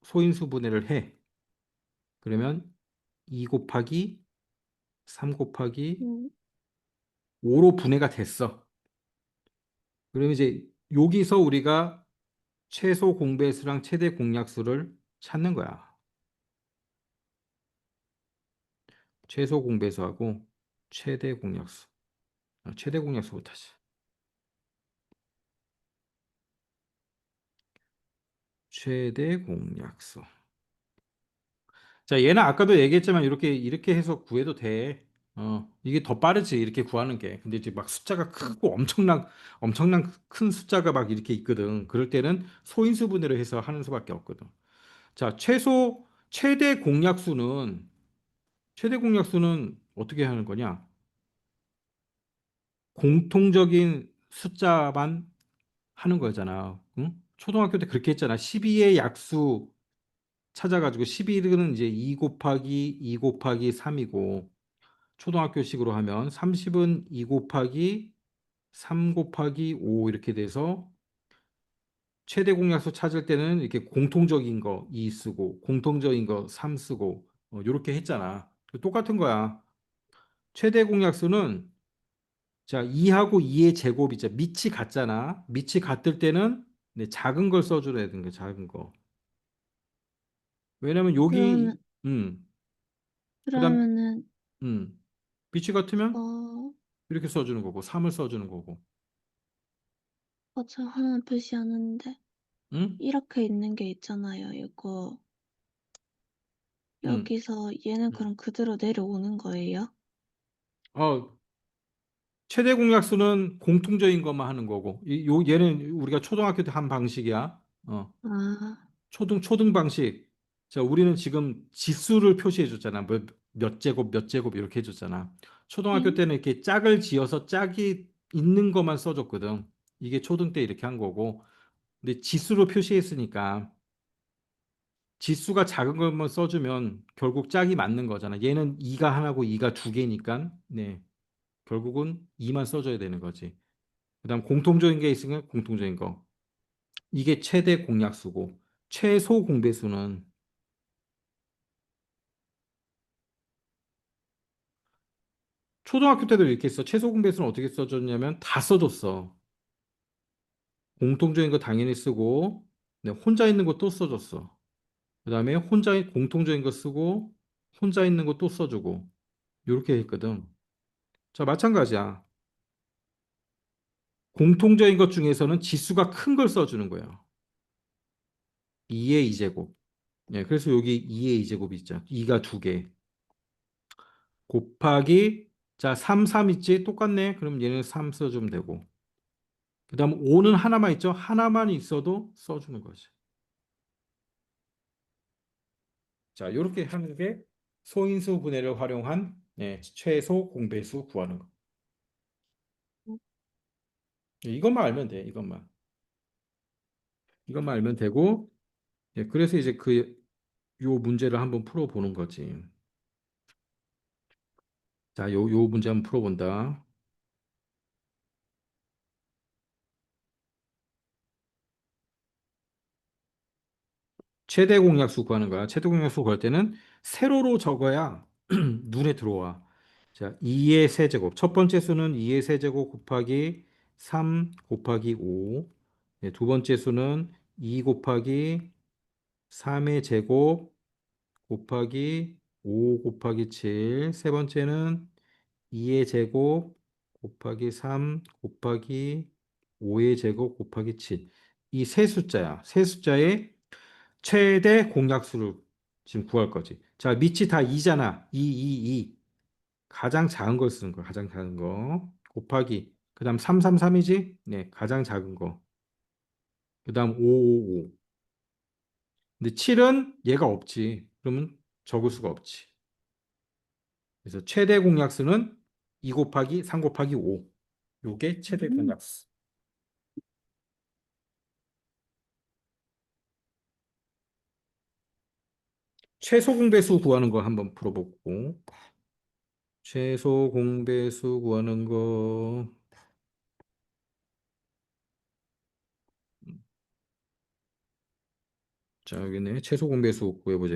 소인수 분해를 해. 그러면 2 곱하기 3 곱하기 음, 5로 분해가 됐어. 그러면 이제 여기서 우리가 최소 공배수랑 최대 공약수를 찾는 거야. 최소 공배수하고 최대 공약수. 최대 공약수부터 하자. 최대 공약수. 자, 얘는 아까도 얘기했지만 이렇게 해서 구해도 돼. 이게 더 빠르지, 이렇게 구하는 게. 근데 이제 막 숫자가 크고 엄청난 큰 숫자가 막 이렇게 있거든. 그럴 때는 소인수 분해를 해서 하는 수밖에 없거든. 자, 최대 공약수는 어떻게 하는 거냐? 공통적인 숫자만 하는 거잖아. 응? 초등학교 때 그렇게 했잖아. 12의 약수 찾아가지고 11은 이제 2 곱하기 3이고 초등학교식으로 하면 30은 2 곱하기 3 곱하기 5 이렇게 돼서 최대 공약수 찾을 때는 이렇게 공통적인 거 2 쓰고 공통적인 거 3 쓰고 이렇게 했잖아. 똑같은 거야. 최대 공약수는 자, 2하고 2의 제곱이 자 밑이 같잖아. 밑이 같을 때는 네, 작은 걸 써줘야 되는 거야, 작은 거. 왜냐면 여기 그러면, 그다음 그러면은, 음, 밑이 같으면 어, 이렇게 써주는 거고 3을 써주는 거고. 저 하나 표시하는데, 응? 이렇게 있는 게 있잖아요, 이거. 응. 여기서 얘는 응. 그럼 그대로 내려오는 거예요? 어, 최대 공약수는 공통적인 것만 하는 거고, 얘는 우리가 초등학교 때 한 방식이야. 아, 초등 방식. 자, 우리는 지금 지수를 표시해 줬잖아. 몇 제곱, 몇 제곱 이렇게 해줬잖아. 초등학교 응? 때는 이렇게 짝을 지어서 짝이 있는 것만 써줬거든. 이게 초등 때 이렇게 한 거고. 근데 지수로 표시했으니까 지수가 작은 것만 써주면 결국 짝이 맞는 거잖아. 얘는 2가 하나고 2가 두 개니까, 네. 결국은 2만 써줘야 되는 거지. 그다음 공통적인 게 있으면 공통적인 거. 이게 최대 공약수고 최소 공배수는 초등학교 때도 이렇게 했어. 최소 공배수는 어떻게 써줬냐면 다 써줬어. 공통적인 거 당연히 쓰고 네, 혼자 있는 거 또 써줬어. 그다음에 공통적인 거 쓰고 혼자 있는 거 또 써주고 이렇게 했거든. 자, 마찬가지야. 공통적인 것 중에서는 지수가 큰 걸 써주는 거예요. 2의 2제곱. 네, 그래서 여기 2의 2제곱이 있죠. 2가 두 개. 곱하기 자, 3 있지? 똑같네. 그럼 얘는 3 써주면 되고. 그다음 5는 하나만 있죠? 하나만 있어도 써주는 거지. 자, 이렇게 하는 게 소인수 분해를 활용한 최소 공배수 구하는 거. 이것만 알면 돼. 이것만 알면 되고. 그래서 이제 요 문제를 한번 풀어보는 거지. 자, 요 문제 한번 풀어본다. 최대 공약수 구하는 거야. 최대 공약수 구할 때는 세로로 적어야 눈에 들어와. 자, 2의 세제곱. 첫 번째 수는 2의 세제곱 곱하기 3 곱하기 5. 네, 두 번째 수는 2 곱하기 3의 제곱 곱하기 5 곱하기 7. 세 번째는 2의 제곱 곱하기 3 곱하기 5의 제곱 곱하기 7. 이 세 숫자야. 세 숫자에 최대 공약수를 지금 구할 거지. 자, 밑이 다 2잖아. 2. 가장 작은 걸 쓰는 거야. 가장 작은 거. 곱하기. 그 다음 3이지? 네, 가장 작은 거. 그 다음 5. 근데 7은 얘가 없지. 그러면 적을 수가 없지. 그래서 최대 공약수는 2 곱하기 3 곱하기 5. 요게 최대 음. 공약수. 최소 공배수 구하는 거 한번 풀어보고. 최소 공배수 구하는 거. 자, 여기네. 최소 공배수 구해보자.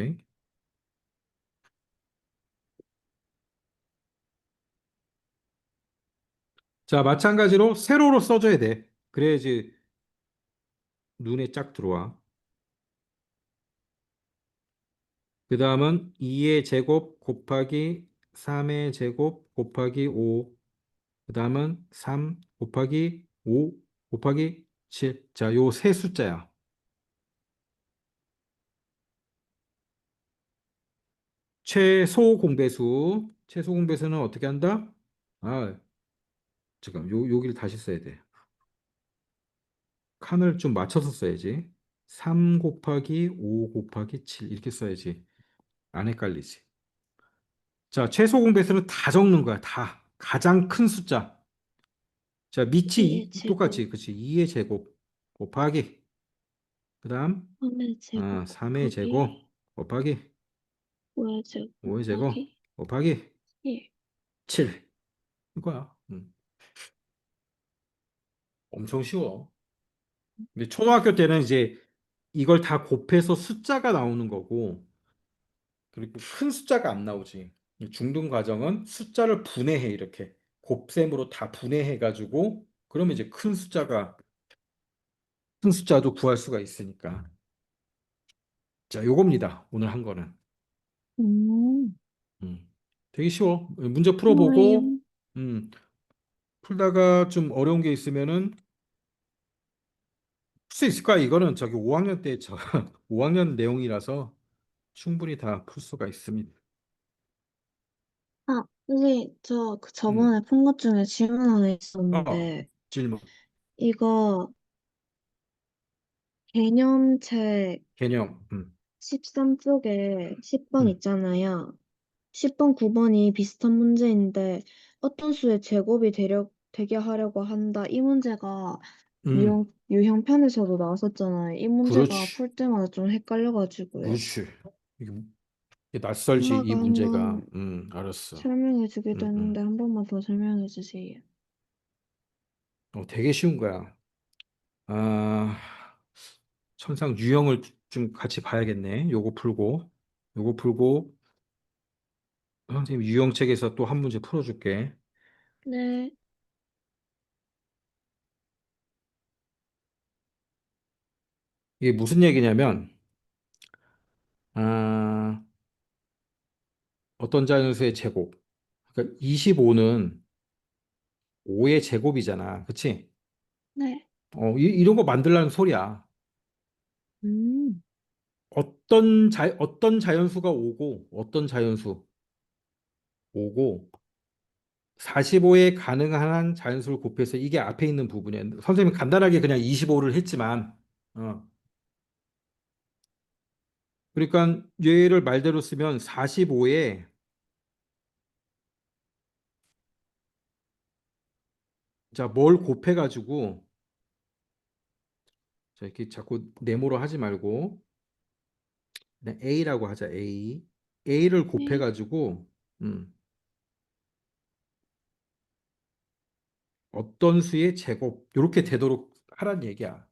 자, 마찬가지로 세로로 써줘야 돼. 그래야지 눈에 쫙 들어와. 그 다음은 2의 제곱 곱하기 3의 제곱 곱하기 5. 그 다음은 3 곱하기 5 곱하기 7. 자, 요 세 숫자야. 최소 공배수. 최소 공배수는 어떻게 한다? 아, 잠깐, 여기를 다시 써야 돼. 칸을 좀 맞춰서 써야지. 3 곱하기 5 곱하기 7. 이렇게 써야지. 안 헷갈리지. 자, 최소 공배수는 다 적는 거야. 다. 가장 큰 숫자. 자, 밑이 2의 제곱, 똑같지. 그치. 2의 제곱 곱하기. 그 다음, 3의 제곱 3의 곱하기, 제곱 곱하기 5의 제곱 5의 제곱 곱하기 곱하기 1. 7. 이거야. 엄청 쉬워. 근데 초등학교 때는 이제 이걸 다 곱해서 숫자가 나오는 거고, 그리고 큰 숫자가 안 나오지. 중등 과정은 숫자를 분해해, 이렇게. 곱셈으로 다 분해해가지고, 그러면 이제 큰 숫자도 구할 수가 있으니까. 자, 요겁니다. 오늘 한 거는. 음, 음. 되게 쉬워. 문제 좋아요. 풀어보고, 음, 풀다가 좀 어려운 게 있으면은 풀 수 있을 거야. 이거는 저기 5학년 때 5학년 내용이라서 충분히 다 풀 수가 있습니다. 아, 선생님, 음. 저번에 푼 것 중에 질문 하나 어, 있었는데, 질문. 이거 개념책 개념. 13쪽에 10번 음, 있잖아요. 10번, 9번이 비슷한 문제인데, 어떤 수의 제곱이 되게 하려고 한다. 이 문제가 음, 유형 편에서도 나왔었잖아요. 이 문제가 그렇지. 풀 때마다 좀 헷갈려가지고요. 그렇지. 이게 이게 낯설지, 이 엄마가 문제가. 한번 알았어. 설명해 주기도 음, 음. 했는데, 한 번만 더 설명해 주세요. 되게 쉬운 거야. 아, 천상 유형을 좀 같이 봐야겠네. 요거 풀고, 선생님 유형책에서 또 한 문제 풀어줄게. 네, 이게 무슨 얘기냐면, 아, 어떤 자연수의 제곱. 그러니까 25는 5의 제곱이잖아. 그치? 네. 이런 거 만들라는 소리야. 음, 어떤 자연수가 어떤 자연수 오고, 45에 가능한 한 자연수를 곱해서 이게 앞에 있는 부분이야. 선생님이 간단하게 그냥 25를 했지만, 어. 그러니까 얘를 말대로 쓰면 45에, 자, 뭘 곱해가지고, 자, 이렇게 자꾸 네모로 하지 말고, 그냥 A라고 하자, A. A를 네, 곱해가지고, 음, 어떤 수의 제곱, 이렇게 되도록 하란 얘기야.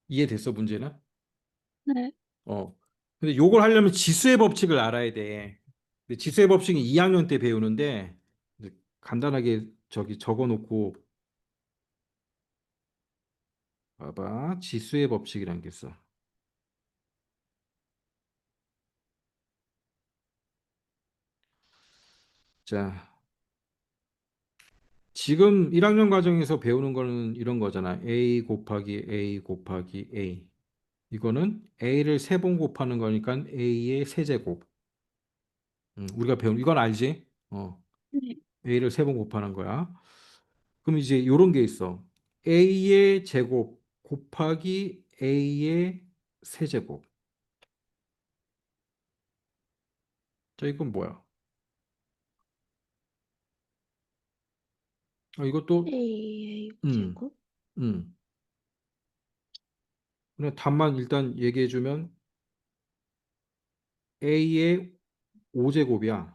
이해됐어, 문제는? 네, 어. 근데 요걸 하려면 지수의 법칙을 알아야 돼. 근데 지수의 법칙은 2학년 때 배우는데 이제 간단하게 저기 적어 놓고 봐봐. 지수의 법칙이란 게 있어. 자, 지금 1학년 과정에서 배우는 거는 이런 거잖아. A 곱하기 A 곱하기 A. 이거는 A를 세 번 곱하는 거니까 A의 세제곱. 우리가 배운 이건 알지? 네. A를 세 번 곱하는 거야. 그럼 이제 요런 게 있어. A의 제곱 곱하기 a의 세제곱. 자, 이건 뭐야? 이것도 A의 음, 제곱? 음. 그냥 답만 일단 얘기해주면 a의 5제곱이야.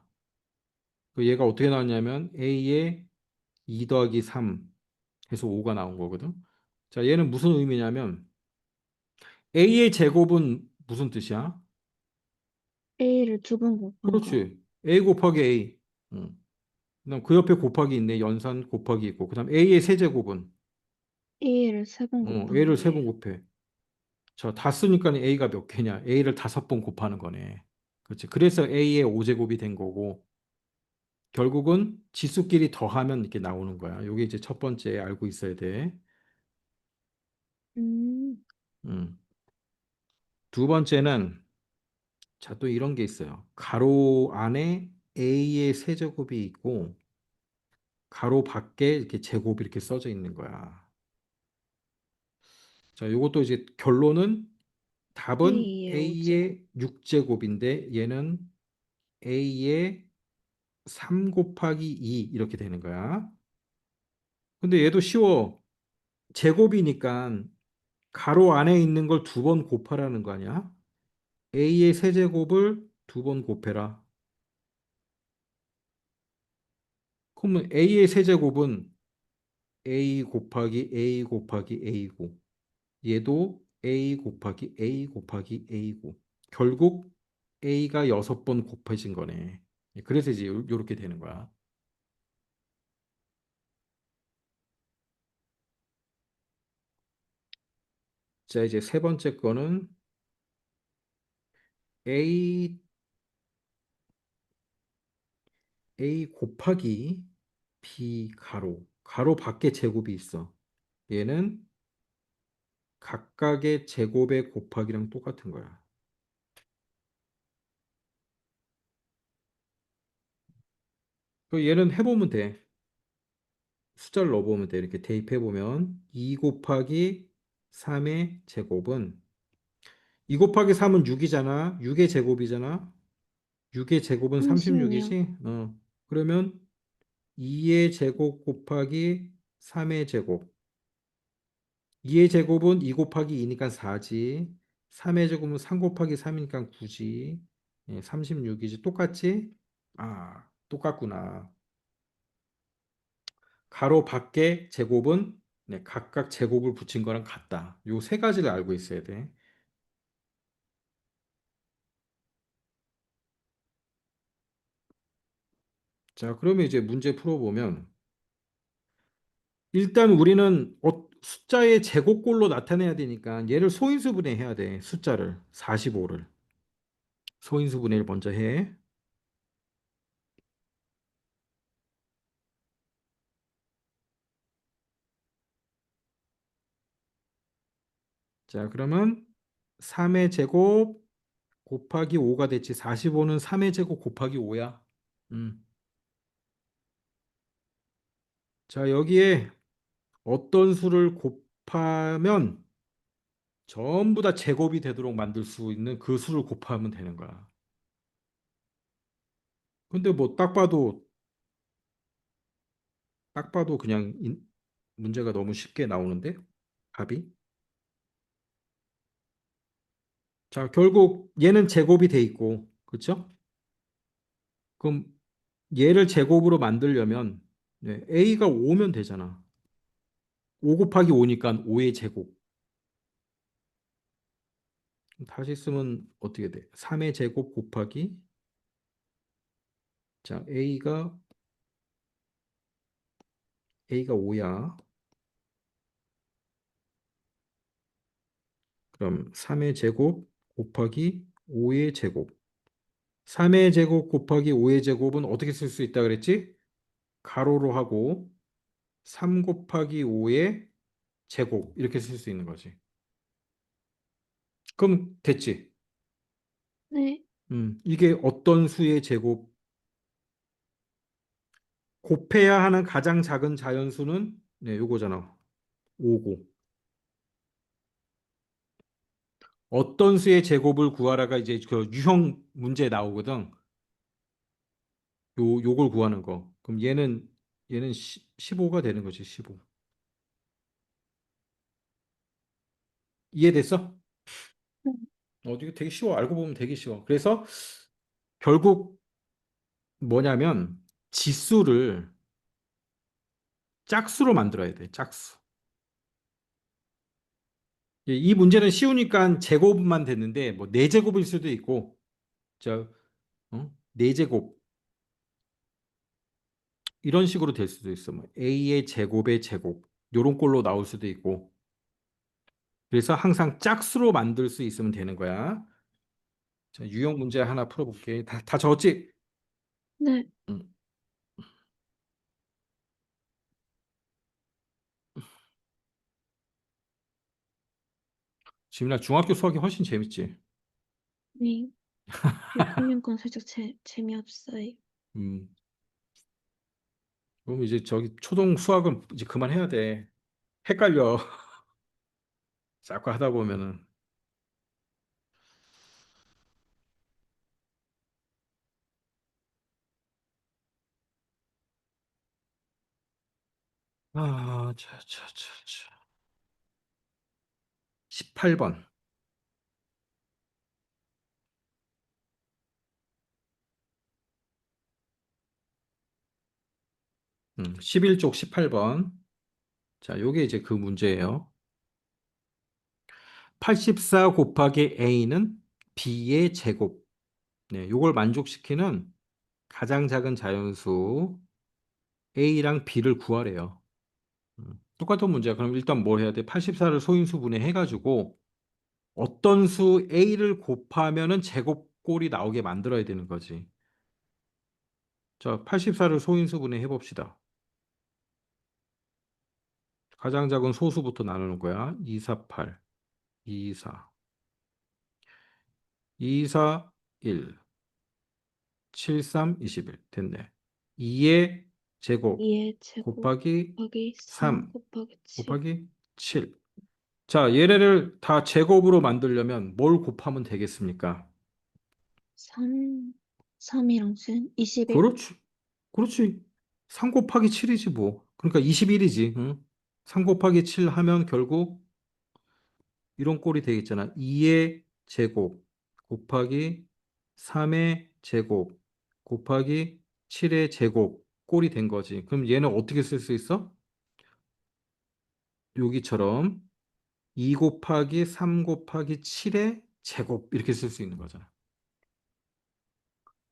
그 얘가 어떻게 나왔냐면 a의 2 더하기 3 해서 5가 나온 거거든. 자, 얘는 무슨 의미냐면 a의 제곱은 무슨 뜻이야? A를 두 번 곱한 거. 그렇지. a 곱하기 a. 음. 그다음 그 옆에 곱하기 있네. 연산 곱하기 있고. 그다음 a의 세제곱은 A를 세 번 곱한 a를 세 번 거예요. 곱해. 자, 다 쓰니까 a가 몇 개냐? a를 5번 곱하는 거네. 그렇지. 그래서 a의 5제곱이 된 거고 결국은 지수끼리 더하면 이렇게 나오는 거야. 이게 이제 첫 번째 알고 있어야 돼. 음, 음. 두 번째는 자, 또 이런 게 있어요. 가로 안에 a의 세제곱이 있고 가로 밖에 이렇게 제곱이 이렇게 써져 있는 거야. 자, 요것도 이제 결론은 답은 A의 5제곱. a의 6제곱인데 얘는 a의 3 곱하기 2 이렇게 되는 거야. 근데 얘도 쉬워. 제곱이니까 가로 안에 있는 걸 두 번 곱하라는 거 아니야? a의 세제곱을 두 번 곱해라. 그러면 a의 세제곱은 a 곱하기 a 곱하기 a고 얘도 a 곱하기 a 곱하기 a고 결국 a가 6번 곱해진 거네. 그래서 이제 요렇게 되는 거야. 자, 이제 세 번째 거는 a a 곱하기 b 가로 밖에 제곱이 있어. 얘는 각각의 제곱의 곱하기랑 똑같은 거야. 그 얘는 해보면 돼. 숫자를 넣어보면 돼. 이렇게 대입해보면 2 곱하기 3의 제곱은 2 곱하기 3은 6이잖아. 6의 제곱이잖아. 6의 제곱은 36. 36이지? 그러면 2의 제곱 곱하기 3의 제곱. 2의 제곱은 2 곱하기 2니까 4지. 3의 제곱은 3 곱하기 3이니까 9지. 36이지. 똑같지? 똑같구나. 가로 밖에 제곱은 각각 제곱을 붙인 거랑 같다. 요 세 가지를 알고 있어야 돼. 자, 그러면 이제 문제 풀어보면 일단 우리는 숫자의 제곱꼴로 나타내야 되니까 얘를 소인수분해해야 돼. 숫자를 45를 소인수분해를 먼저 해. 자, 그러면 3의 제곱 곱하기 5가 됐지. 45는 3의 제곱 곱하기 5야. 음. 자, 여기에 어떤 수를 곱하면 전부 다 제곱이 되도록 만들 수 있는 그 수를 곱하면 되는 거야. 근데 뭐 딱 봐도 그냥 문제가 너무 쉽게 나오는데 답이. 자, 결국 얘는 제곱이 돼 있고, 그렇죠? 그럼 얘를 제곱으로 만들려면 a가 5면 되잖아. 5 곱하기 5니까 5의 제곱. 다시 쓰면 어떻게 돼? 3의 제곱 곱하기 자, a가 5야. 그럼 3의 제곱 곱하기 5의 제곱. 3의 제곱 곱하기 5의 제곱은 어떻게 쓸 수 있다 그랬지? 가로로 하고 3 곱하기 5의 제곱 이렇게 쓸 수 있는 거지. 그럼 됐지? 네. 이게 어떤 수의 제곱? 곱해야 하는 가장 작은 자연수는 요거잖아. 5고. 어떤 수의 제곱을 구하라가 이제 그 유형 문제 나오거든. 요걸 구하는 거. 그럼 얘는 15가 되는 거지, 15. 이해됐어? 네. 이거 되게 쉬워. 알고 보면 되게 쉬워. 그래서 결국 뭐냐면 지수를 짝수로 만들어야 돼. 짝수. 이 문제는 쉬우니까 제곱만 됐는데 뭐 4제곱일 수도 있고 저 4제곱 이런 식으로 될 수도 있어. 뭐 A의 제곱의 제곱 요런 꼴로 나올 수도 있고. 그래서 항상 짝수로 만들 수 있으면 되는 거야. 자, 유형 문제 하나 풀어볼게. 다 적었지? 네. 음. 지민아, 중학교 수학이 훨씬 재밌지? 네. 6학년 건 살짝 재미없어요. 음. 그럼 이제 저기 초등 수학은 이제 그만해야 돼. 헷갈려. 자꾸 하다 보면은. 자. 18번. 11쪽 18번. 자, 요게 이제 그 문제예요. 84 곱하기 A는 B의 제곱. 네, 요걸 만족시키는 가장 작은 자연수 A랑 B를 구하래요. 똑같은 문제야. 그럼 일단 뭘 해야 돼? 84를 소인수분해 해가지고 어떤 수 A를 곱하면은 제곱꼴이 나오게 만들어야 되는 거지. 자, 84를 소인수분해 해봅시다. 가장 작은 소수부터 나누는 거야. 248, 24, 24, 1, 73, 21. 됐네. 2의 제곱 2의 제곱 곱하기 곱하기 3 3 곱하기 7. 곱하기 7. 자, 얘네를 다 제곱으로 만들려면 뭘 곱하면 되겠습니까? 3, 3이랑 7, 21. 그렇지. 그렇지. 3 곱하기 7이지 뭐. 그러니까 21이지. 응? 3 곱하기 7 하면 결국 이런 꼴이 되겠잖아. 2의 제곱 곱하기 3의 제곱 곱하기 7의 제곱 꼴이 된 거지. 그럼 얘는 어떻게 쓸 수 있어? 여기처럼 2 곱하기 3 곱하기 7의 제곱 이렇게 쓸 수 있는 거잖아.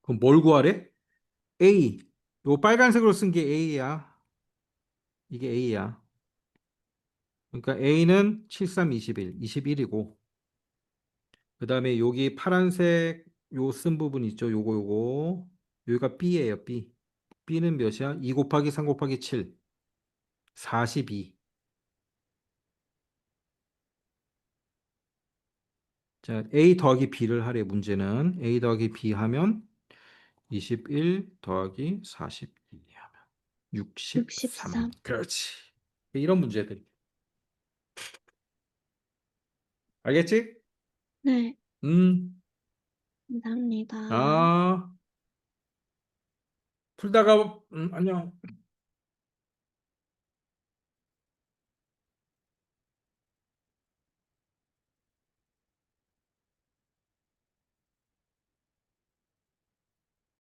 그럼 뭘 구하래? A. 요 빨간색으로 쓴 게 A야. 이게 A야. 그러니까 A는 7, 3, 21, 21이고 그 다음에 여기 파란색 요 쓴 부분 있죠. 요거 여기가 B예요. B. B는 몇이야? 2 곱하기 3 곱하기 7, 42. 자, A 더하기 B를 하래. 문제는 A 더하기 B 하면 21 더하기 42 하면 63. 63. 그렇지. 이런 문제들. 알겠지? 네. 음. 감사합니다. 아, 풀다가 안녕.